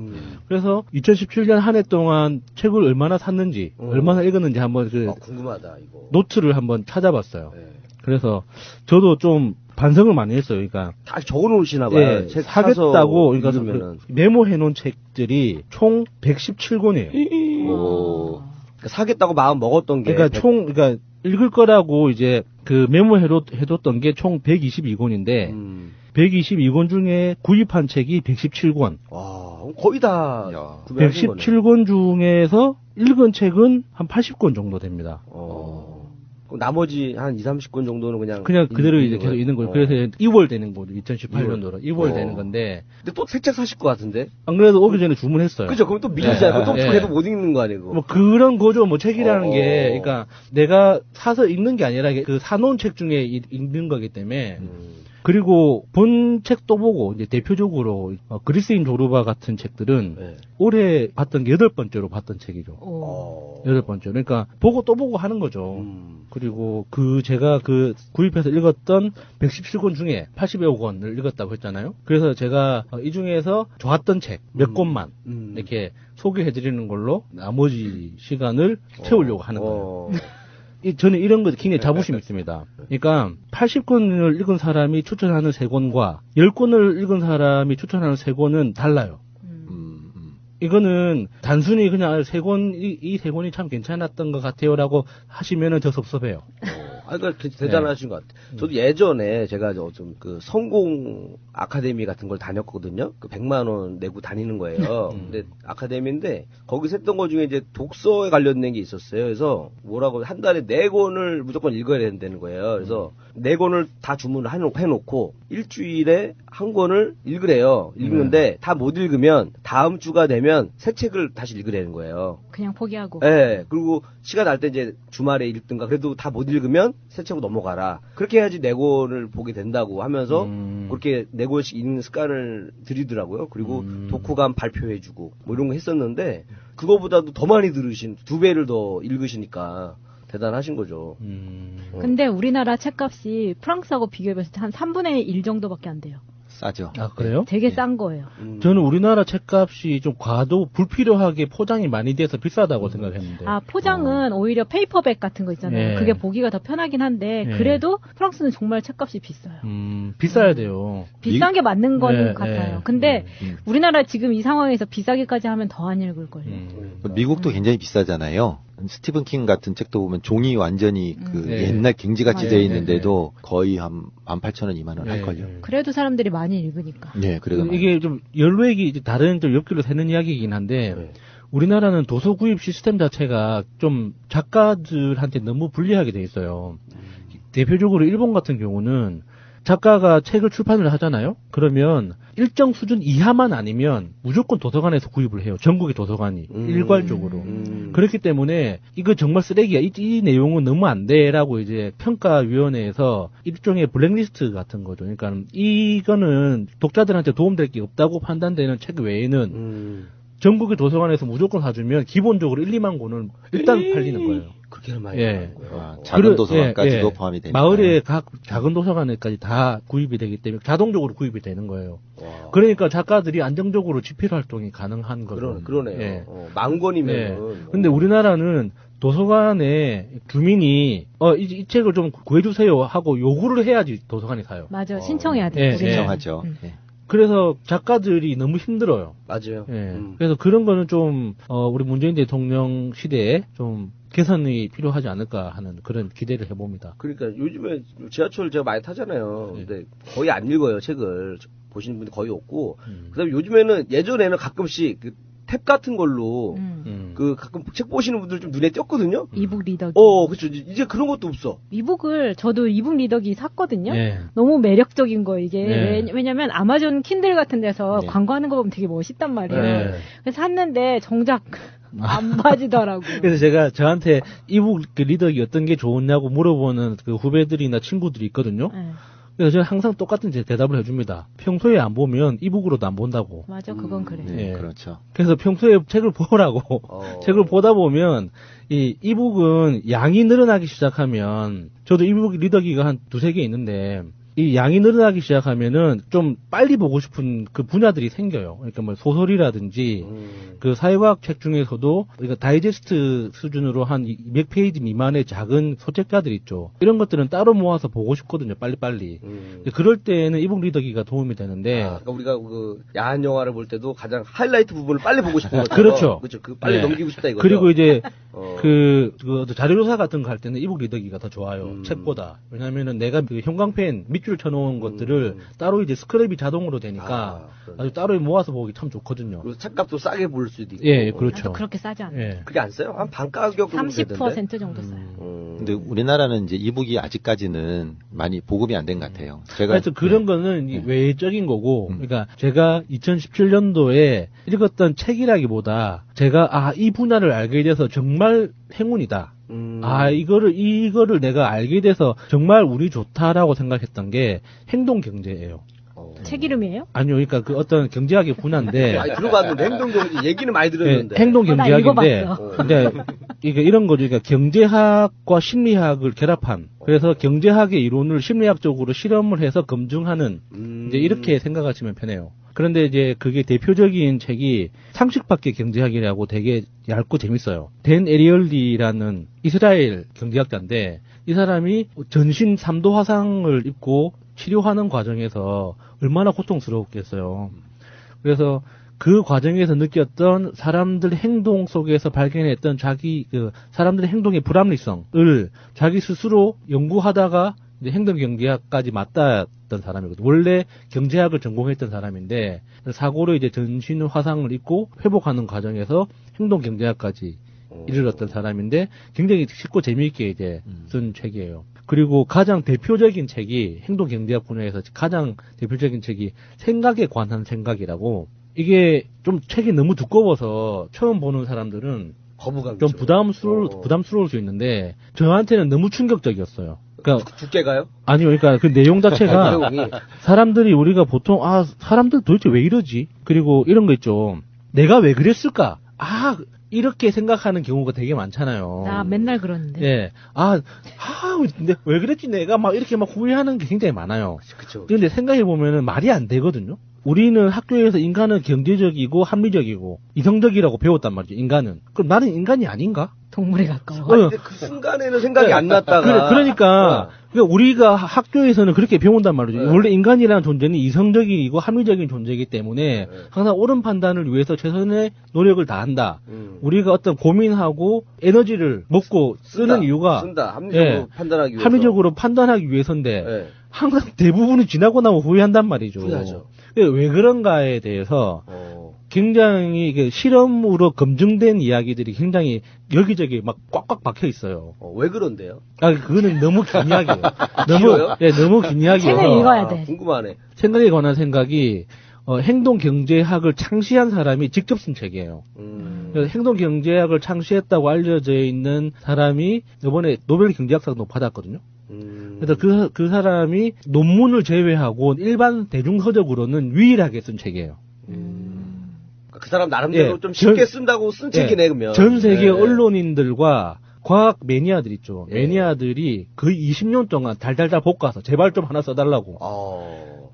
그래서 2017년 한 해 동안 책을 얼마나 샀는지, 얼마나 읽었는지 한번 궁금하다, 이거. 노트를 한번 찾아봤어요. 그래서 저도 좀 반성을 많이 했어요. 그러니까 다 적어놓으시나 봐요. 예, 책 사겠다고 그러니까 읽으면은. 메모해놓은 책들이 총 117권이에요. 그러니까 사겠다고 마음 먹었던 게. 그러니까 읽을 거라고 이제 그 메모해뒀던 게 총 122권인데 122권 중에 구입한 책이 117권. 와, 거의 다 117권 중에서 읽은 책은 한 80권 정도 됩니다. 나머지 한 2-30권 정도는 그냥 그대로 이제 계속 있는 거예요. 그래서 2월 되는 거죠. 2018년도로 2월 되는 건데. 근데 또 새 책 사실 것 같은데? 안 그래도 오기 전에 주문했어요. 그죠? 그럼 또 밀리잖아요. 또 그래도 못 읽는 거 아니고. 뭐 그런 거죠. 뭐 책이라는 게, 그러니까 내가 사서 읽는 게 아니라 그 사놓은 책 중에 읽는 거기 때문에. 그리고 본 책도 보고 이제 대표적으로 그리스인 조르바 같은 책들은 올해 봤던 게 8번째로 봤던 책이죠. 8번째. 그러니까 보고 또 보고 하는 거죠. 그리고 제가 구입해서 읽었던 117권 중에 80여 권을 읽었다고 했잖아요. 그래서 제가 이 중에서 좋았던 책 몇 권만 이렇게 소개해드리는 걸로 나머지 시간을 채우려고 하는 거예요. 저는 이런 거 굉장히 자부심이 있습니다. 그러니까 80권을 읽은 사람이 추천하는 3권과 10권을 읽은 사람이 추천하는 3권은 달라요. 이거는 단순히 그냥 이 3권이 참 괜찮았던 것 같아요라고 하시면은 저 섭섭해요. 그러니까 대단하신 것 같아요. 저도 예전에 제가 좀 성공 아카데미 같은 걸 다녔거든요. 100만 원 내고 다니는 거예요. 근데 아카데미인데 거기서 했던 것 중에 이제 독서에 관련된 게 있었어요. 그래서 뭐라고 한 달에 4권을 무조건 읽어야 된다는 거예요. 그래서 4권을 다 주문을 해놓고 일주일에 한 권을 읽으래요. 읽는데 다 못 읽으면 다음 주가 되면 새 책을 다시 읽으라는 거예요. 그냥 포기하고. 네. 그리고 시간 날 때 이제 주말에 읽든가 그래도 다 못 읽으면 새 책으로 넘어가라. 그렇게 해야지 4권을 보게 된다고 하면서 그렇게 4권씩 읽는 습관을 들이더라고요. 그리고 독후감 발표해주고 뭐 이런 거 했었는데 그거보다도 더 많이 들으신 2배를 더 읽으시니까 대단하신 거죠. 근데 우리나라 책값이 프랑스하고 비교해봤을 때 한 3분의 1 정도밖에 안 돼요. 싸죠. 아, 그래요? 되게 싼 거예요. 저는 우리나라 책값이 좀 불필요하게 포장이 많이 돼서 비싸다고 생각했는데. 포장은 오히려 페이퍼백 같은 거 있잖아요. 예. 그게 보기가 더 편하긴 한데, 예. 그래도 프랑스는 정말 책값이 비싸요. 비싸야 돼요. 비싼 게 맞는 건 예, 같아요. 예. 근데 우리나라 지금 이 상황에서 비싸게까지 하면 더 안 읽을걸요. 미국도 굉장히 비싸잖아요. 스티븐 킹 같은 책도 보면 종이 완전히 옛날 갱지같이 되어 있는데도 거의 한 18,000원, 20,000원 할걸요. 그래도 사람들이 많이 읽으니까. 네, 그래도 이게 좀 연루액이 다른 좀 옆길로 새는 이야기이긴 한데 우리나라는 도서 구입 시스템 자체가 좀 작가들한테 너무 불리하게 돼 있어요. 대표적으로 일본 같은 경우는 작가가 책을 출판을 하잖아요. 그러면 일정 수준 이하만 아니면 무조건 도서관에서 구입을 해요. 전국의 도서관이 일괄적으로. 그렇기 때문에 이거 정말 쓰레기야. 이 내용은 너무 안 돼라고 이제 평가위원회에서 일종의 블랙리스트 같은 거죠. 그러니까 이거는 독자들한테 도움될 게 없다고 판단되는 책 외에는 전국의 도서관에서 무조건 사주면 기본적으로 1-2만 권은 일단 팔리는 거예요. 그렇게는 많이 나는 거예요. 작은 도서관까지도 포함이 되니까. 마을의 각 작은 도서관에까지 다 구입이 되기 때문에 자동적으로 구입이 되는 거예요. 그러니까 작가들이 안정적으로 집필 활동이 가능한 거죠. 그러네요. 예. 10,000권이면. 근데 우리나라는 도서관에 주민이 이 책을 좀 구해주세요 하고 요구를 해야지 도서관이 사요. 맞아, 신청해야 돼요. 신청하죠. 그래서 작가들이 너무 힘들어요. 맞아요. 그래서 그런 거는 좀 우리 문재인 대통령 시대에 좀 개선이 필요하지 않을까 하는 그런 기대를 해봅니다. 그러니까 요즘에 지하철 제가 많이 타잖아요. 근데 거의 안 읽어요, 책을. 보시는 분이 거의 없고. 그다음에 요즘에는 예전에는 가끔씩 그 탭 같은 걸로 그 가끔 책 보시는 분들 좀 눈에 띄었거든요. 이북 리더기. 그렇죠. 이제 그런 것도 없어. 이북을 저도 이북 리더기 샀거든요. 네. 너무 매력적인 거 이게. 네. 왜냐면 아마존 킨들 같은 데서 네. 광고하는 거 보면 되게 멋있단 말이에요. 네. 그래서 샀는데 정작 안 봐지더라고요. 그래서 제가 저한테 이북 그 리더기 어떤 게 좋냐고 물어보는 그 후배들이나 친구들이 있거든요. 네. 그래서 저는 항상 똑같은 대답을 해줍니다. 평소에 안 보면 이북으로도 안 본다고. 맞아, 그건 그래. 네, 그렇죠. 그래서 평소에 책을 보라고. 책을 보다 보면 이 이북은 양이 늘어나기 시작하면 저도 이북 리더기가 한 2-3개 있는데 이 양이 늘어나기 시작하면은 좀 빨리 보고 싶은 그 분야들이 생겨요. 그러니까 뭐 소설이라든지 그 사회과학 책 중에서도 그러니까 다이제스트 수준으로 한 몇 페이지 미만의 작은 소책자들 있죠. 이런 것들은 따로 모아서 보고 싶거든요. 빨리빨리. 그럴 때는 이북 리더기가 도움이 되는데. 그러니까 우리가 그 야한 영화를 볼 때도 가장 하이라이트 부분을 빨리 보고 싶은 거죠. 그렇죠. 그렇죠. 그 빨리 넘기고 싶다 이거죠. 그리고 이제 그 자료조사 같은 거 할 때는 이북 리더기가 더 좋아요. 책보다. 왜냐면은 내가 그 형광펜 밑줄 쳐놓은 것들을 따로 이제 스크랩이 자동으로 되니까 아주 따로 모아서 보기 참 좋거든요. 그리고 책값도 싸게 볼 수도 있고. 예, 그렇죠. 나도 그렇게 싸지 않아요. 예. 그게 안 써요? 한 반 가격 정도 30% 정도 싸요. 근데 우리나라는 이제 이북이 아직까지는 많이 보급이 안 된 것 같아요. 제가 그래서 그런 거는 외적인 거고, 그러니까 제가 2017년도에 읽었던 책이라기보다 제가 이 분야를 알게 돼서 정말 행운이다. 이거를 내가 알게 돼서 정말 운이 좋다라고 생각했던 게 행동 경제예요. 책 이름이에요? 아니요, 그러니까 그 어떤 경제학의 분야인데. 들어봤는데 행동 경제 얘기는 많이 들었는데. 행동 경제학인데. 근데 이게 이런 거죠. 그러니까 경제학과 심리학을 결합한. 그래서 경제학의 이론을 심리학적으로 실험을 해서 검증하는 이제 이렇게 생각하시면 편해요. 그런데 이제 그게 대표적인 책이 상식 밖의 경제학이라고 되게 얇고 재밌어요. 댄 에리얼리라는 이스라엘 경제학자인데 이 사람이 전신 3도 화상을 입고 치료하는 과정에서 얼마나 고통스러웠겠어요. 그래서 그 과정에서 느꼈던 사람들 행동 속에서 발견했던 사람들의 행동의 불합리성을 자기 스스로 연구하다가 이제 행동경제학까지 맞닿았던 사람이거든요. 원래 경제학을 전공했던 사람인데 사고로 이제 전신 화상을 입고 회복하는 과정에서 행동경제학까지 이르렀던 사람인데 굉장히 쉽고 재미있게 이제 쓴 책이에요. 그리고 가장 대표적인 책이 행동경제학 분야에서 가장 대표적인 책이 생각에 관한 생각이라고. 이게 좀 책이 너무 두꺼워서 처음 보는 사람들은 거부감 좀 부담스러울 수 있는데 저한테는 너무 충격적이었어요. 그러니까 두께가요? 아니요, 그러니까 그 내용 자체가 사람들이 우리가 보통 사람들 도대체 왜 이러지? 그리고 이런 거 있죠. 내가 왜 그랬을까? 이렇게 생각하는 경우가 되게 많잖아요. 나 맨날 그러는데. 예. 근데 왜 그랬지 내가 막 이렇게 막 후회하는 게 굉장히 많아요. 그쵸. 근데 생각해보면은 말이 안 되거든요. 우리는 학교에서 인간은 경제적이고 합리적이고 이성적이라고 배웠단 말이죠, 인간은. 그럼 나는 인간이 아닌가? 동물에 가까워. 근데 그 순간에는 생각이 안 났다가. 그러니까 우리가 학교에서는 그렇게 배운단 말이죠. 원래 인간이라는 존재는 이성적이고 합리적인 존재이기 때문에 항상 옳은 판단을 위해서 최선의 노력을 다한다. 우리가 어떤 고민하고 에너지를 먹고 쓰는 이유가 합리적으로 판단하기 위해서. 합리적으로 판단하기 위해서인데 항상 대부분이 지나고 나면 후회한단 말이죠. 후회하죠. 왜 그런가에 대해서 굉장히 실험으로 검증된 이야기들이 굉장히 여기저기 막 꽉꽉 박혀 있어요. 왜 그런데요? 그거는 너무 긴 이야기예요. 길어요? 너무 긴 이야기예요. 책을 읽어야 돼. 궁금하네. 생각에 관한 생각이 행동 경제학을 창시한 사람이 직접 쓴 책이에요. 그래서 행동 경제학을 창시했다고 알려져 있는 사람이 이번에 노벨 경제학상도 받았거든요. 그래서 그 사람이 논문을 제외하고 일반 대중서적으로는 유일하게 쓴 책이에요. 그 사람 나름대로 좀 쉽게 쓴다고 쓴 책이네, 그러면. 전 세계 언론인들과 과학 매니아들 있죠. 매니아들이 거의 20년 동안 달달달 볶아서 제발 좀 하나 써달라고.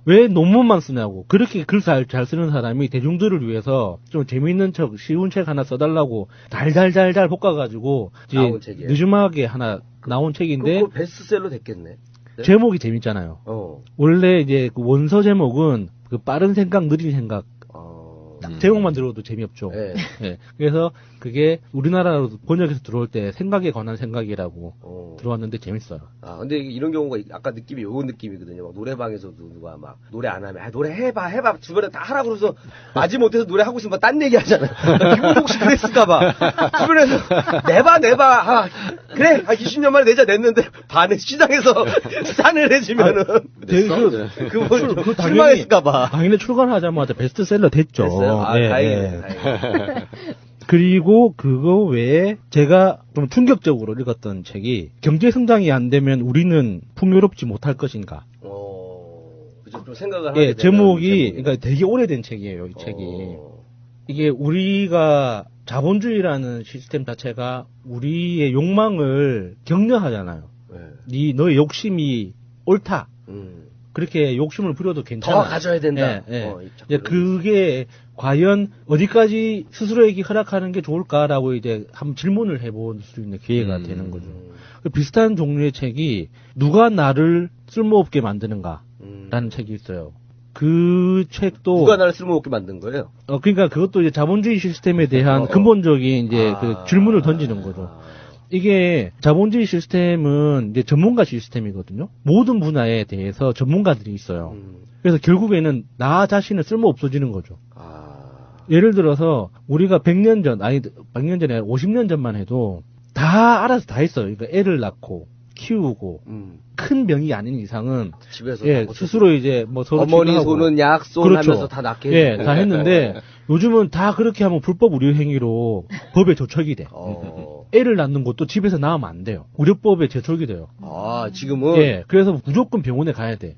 왜 논문만 쓰냐고. 그렇게 글 잘 쓰는 사람이 대중들을 위해서 좀 재미있는 책, 쉬운 책 하나 써달라고 달달달달 볶아가지고 늦음하게 하나 나온 책인데. 베스트셀러 됐겠네. 네? 제목이 재밌잖아요. 원래 이제 그 원서 제목은 그 빠른 생각, 느린 생각. 제목만 들어도 재미없죠. 네. 그래서 그게 우리나라로 번역해서 들어올 때 생각에 관한 생각이라고 들어왔는데 재밌어요. 아, 근데 이런 경우가 아까 느낌이 요런 느낌이거든요. 막 노래방에서도 누가 막 노래 안 하면 노래 해봐 주변에 다 하라고 그러면서 마지 못해서 노래 하고 있으면 막 딴 얘기 하잖아요. 기분 혹시 그랬을까봐 주변에서 내봐 그래 20년 만에 내자 냈는데 반에 시장에서 싸늘해지면은 그 실망했을까봐. 당연히 출간하자마자 베스트셀러 됐죠. 됐어요? 아, 다행이네. 그리고 그거 외에 제가 좀 충격적으로 읽었던 책이 경제 성장이 안 되면 우리는 풍요롭지 못할 것인가. 그죠. 좀 생각을 하게 제목이 그러니까 되게 오래된 책이에요. 이 책이. 이게 우리가 자본주의라는 시스템 자체가 우리의 욕망을 격려하잖아요. 너의 욕심이 옳다. 그렇게 욕심을 부려도 괜찮아. 더 가져야 된다. 그게 과연 어디까지 스스로에게 허락하는 게 좋을까라고 이제 한번 질문을 해볼 수 있는 기회가 되는 거죠. 비슷한 종류의 책이 누가 나를 쓸모없게 만드는가라는 책이 있어요. 그 책도 누가 나를 쓸모없게 만든 거예요? 그러니까 그것도 이제 자본주의 시스템에 대한 근본적인 이제 그 질문을 던지는 거죠. 이게 자본주의 시스템은 이제 전문가 시스템이거든요. 모든 분야에 대해서 전문가들이 있어요. 그래서 결국에는 나 자신은 쓸모 없어지는 거죠. 예를 들어서 우리가 100년 전에 50년 전만 해도 다 알아서 다 했어요. 그러니까 애를 낳고 키우고 큰 병이 아닌 이상은 집에서 스스로 이제 뭐 서로 어머니 손은 약손 하면서 다 낳게 다 했는데 요즘은 다 그렇게 하면 불법 의료 행위로 법에 저촉이 돼. 애를 낳는 것도 집에서 낳으면 안 돼요. 의료법에 저촉이 돼요. 지금은 그래서 무조건 병원에 가야 돼.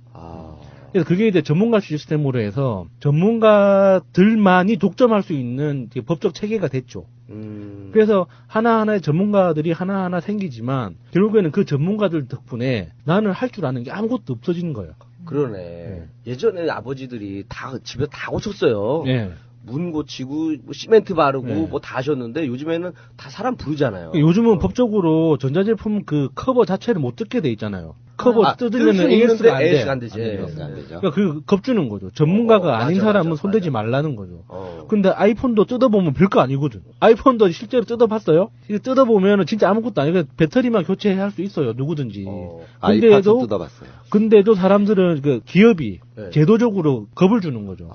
그래서 그게 이제 전문가 시스템으로 해서 전문가들만이 독점할 수 있는 법적 체계가 됐죠. 그래서 하나하나의 전문가들이 하나하나 생기지만 결국에는 그 전문가들 덕분에 나는 할 줄 아는 게 아무것도 없어지는 거예요. 그러네. 예전에 아버지들이 다 집에 다 고쳤어요. 문 고치고 뭐 시멘트 바르고 뭐 다 하셨는데 요즘에는 다 사람 부르잖아요. 요즘은 법적으로 전자제품 그 커버 자체를 못 뜯게 돼 있잖아요. 커버 뜯으면 AS가 안 되지. 그러니까 그 겁주는 거죠. 전문가가 아닌 사람은 손대지 말라는 거죠. 근데 아이폰도 뜯어보면 별거 아니거든. 아이폰도 실제로 뜯어봤어요? 뜯어보면 진짜 아무것도 아니고 배터리만 교체할 수 있어요. 누구든지. 아이팟도 뜯어봤어요. 근데도 사람들은 그 기업이 제도적으로 겁을 주는 거죠.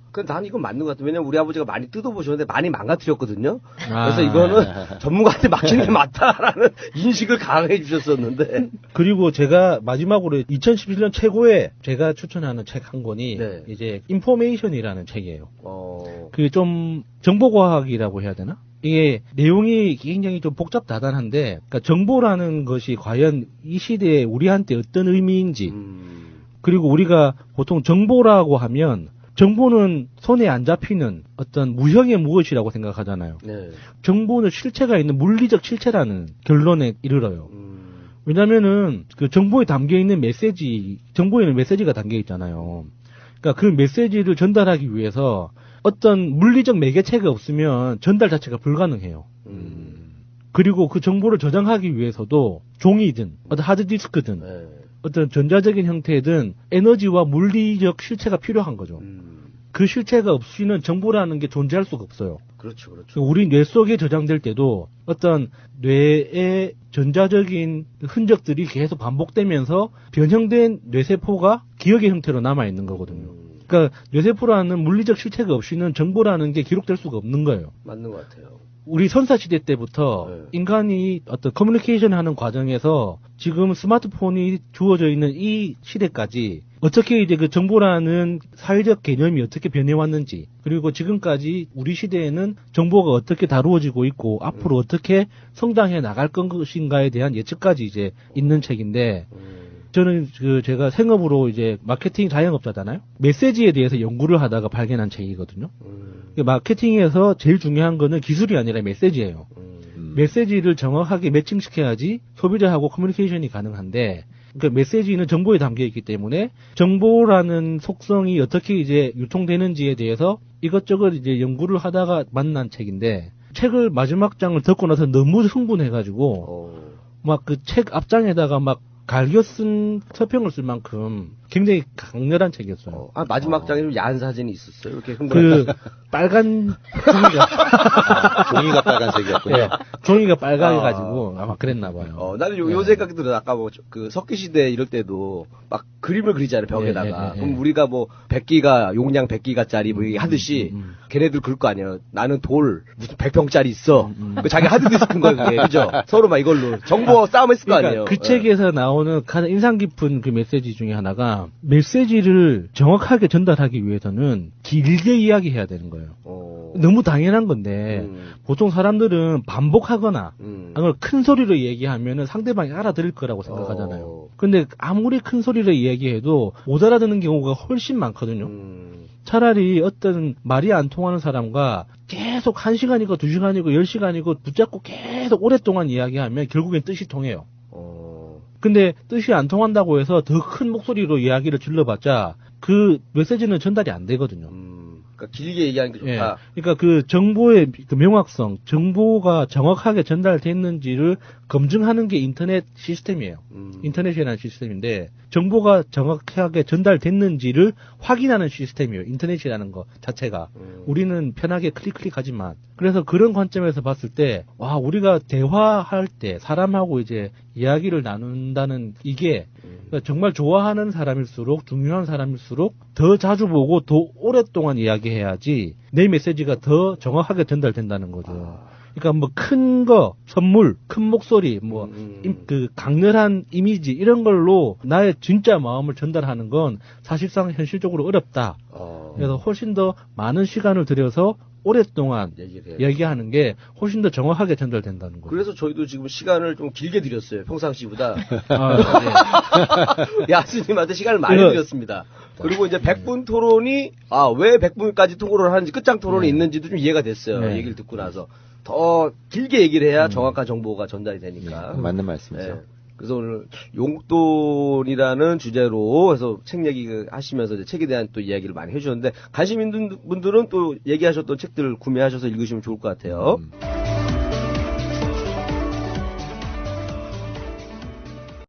근데 난 이건 맞는 것 같아요. 왜냐면 우리 아버지가 많이 뜯어보셨는데 많이 망가뜨렸거든요. 그래서 이거는 전문가한테 맡기는 게 맞다라는 인식을 강하게 주셨었는데. 그리고 제가 마지막으로 2017년 최고의 제가 추천하는 책 한 권이 이제 인포메이션이라는 책이에요. 그게 좀 정보과학이라고 해야 되나? 이게 내용이 굉장히 좀 복잡다단한데, 그러니까 정보라는 것이 과연 이 시대에 우리한테 어떤 의미인지, 그리고 우리가 보통 정보라고 하면 정보는 손에 안 잡히는 어떤 무형의 무엇이라고 생각하잖아요. 정보는 실체가 있는 물리적 실체라는 결론에 이르러요. 왜냐면은 그 정보에 담겨 있는 정보에는 메시지가 담겨 있잖아요. 그러니까 그 메시지를 전달하기 위해서 어떤 물리적 매개체가 없으면 전달 자체가 불가능해요. 그리고 그 정보를 저장하기 위해서도 종이든 어떤 하드디스크든 어떤 전자적인 형태든 에너지와 물리적 실체가 필요한 거죠. 그 실체가 없이는 정보라는 게 존재할 수가 없어요. 그렇죠. 우리 뇌 속에 저장될 때도 어떤 뇌의 전자적인 흔적들이 계속 반복되면서 변형된 뇌세포가 기억의 형태로 남아있는 거거든요. 그러니까 뇌세포라는 물리적 실체가 없이는 정보라는 게 기록될 수가 없는 거예요. 맞는 것 같아요. 우리 선사시대 때부터 인간이 어떤 커뮤니케이션 하는 과정에서 지금 스마트폰이 주어져 있는 이 시대까지 어떻게 이제 그 정보라는 사회적 개념이 어떻게 변해왔는지, 그리고 지금까지 우리 시대에는 정보가 어떻게 다루어지고 있고 앞으로 어떻게 성장해 나갈 것인가에 대한 예측까지 이제 있는 책인데, 저는 제가 생업으로 이제 마케팅 자영업자잖아요. 메시지에 대해서 연구를 하다가 발견한 책이거든요. 마케팅에서 제일 중요한 거는 기술이 아니라 메시지예요. 메시지를 정확하게 매칭시켜야지 소비자하고 커뮤니케이션이 가능한데, 그러니까 메시지는 정보에 담겨 있기 때문에 정보라는 속성이 어떻게 이제 유통되는지에 대해서 이것저것 이제 연구를 하다가 만난 책인데, 책을 마지막 장을 듣고 나서 너무 흥분해가지고 막 그 책 앞장에다가 막 갈겨 쓴 서평을 쓸 만큼 굉장히 강렬한 책이었어요. 마지막 장에 좀 야한 사진이 있었어요. 이렇게 빨간 종이가 빨간색이었군요. 네, 종이가 빨강해가지고 아마 그랬나 봐요. 나는 요 생각이 들어. 아까 뭐 그 석기시대 이럴 때도 막 그림을 그리잖아요, 벽에다가. 그럼 우리가 뭐 100기가 용량 100기가짜리 뭐 하듯이 걔네들 그럴 거 아니에요. 나는 돌 무슨 100평짜리 있어. 그 자기 하드디스크인 거예요, 그게. 그죠? 서로 막 이걸로 정보 싸움했을 거 아니에요. 그 책에서 나오는 가장 인상 깊은 그 메시지 중에 하나가 메시지를 정확하게 전달하기 위해서는 길게 이야기해야 되는 거예요. 너무 당연한 건데 보통 사람들은 반복하거나 아니면 큰 소리로 얘기하면은 상대방이 알아들을 거라고 생각하잖아요. 근데 아무리 큰 소리로 얘기해도 못 알아듣는 경우가 훨씬 많거든요. 차라리 어떤 말이 안 통하는 사람과 계속 1시간이고 2시간이고 10시간이고 붙잡고 계속 오랫동안 이야기하면 결국엔 뜻이 통해요. 근데 뜻이 안 통한다고 해서 더 큰 목소리로 이야기를 질러봤자 그 메시지는 전달이 안 되거든요. 그러니까 길게 얘기하는 게 좋다. 예. 그러니까 그 정보의 그 명확성, 정보가 정확하게 전달됐는지를 검증하는 게 인터넷 시스템이에요. 인터넷이라는 시스템인데 정보가 정확하게 전달됐는지를 확인하는 시스템이에요. 인터넷이라는 거 자체가. 우리는 편하게 클릭하지만. 그래서 그런 관점에서 봤을 때 와, 우리가 대화할 때 사람하고 이제 이야기를 나눈다는 이게 그러니까 정말 좋아하는 사람일수록 중요한 사람일수록 더 자주 보고 더 오랫동안 이야기해야지 내 메시지가 더 정확하게 전달된다는 거죠. 그러니까 뭐 큰 거, 선물, 큰 목소리, 뭐 그 강렬한 이미지 이런 걸로 나의 진짜 마음을 전달하는 건 사실상 현실적으로 어렵다. 그래서 훨씬 더 많은 시간을 들여서 오랫동안 얘기하는 게 훨씬 더 정확하게 전달된다는 거죠. 그래서 저희도 지금 시간을 좀 길게 드렸어요. 평상시보다. 야수님한테 시간을 많이 드렸습니다. 그리고 이제 100분 토론이 왜 100분까지 토론을 하는지 끝장 토론이 있는지도 좀 이해가 됐어요. 얘기를 듣고 나서. 더 길게 얘기를 해야 정확한 정보가 전달이 되니까. 맞는 말씀이죠. 그래서 오늘 용돈이라는 주제로 해서 책 얘기 하시면서 이제 책에 대한 또 이야기를 많이 해주셨는데 관심 있는 분들은 또 얘기하셨던 책들을 구매하셔서 읽으시면 좋을 것 같아요.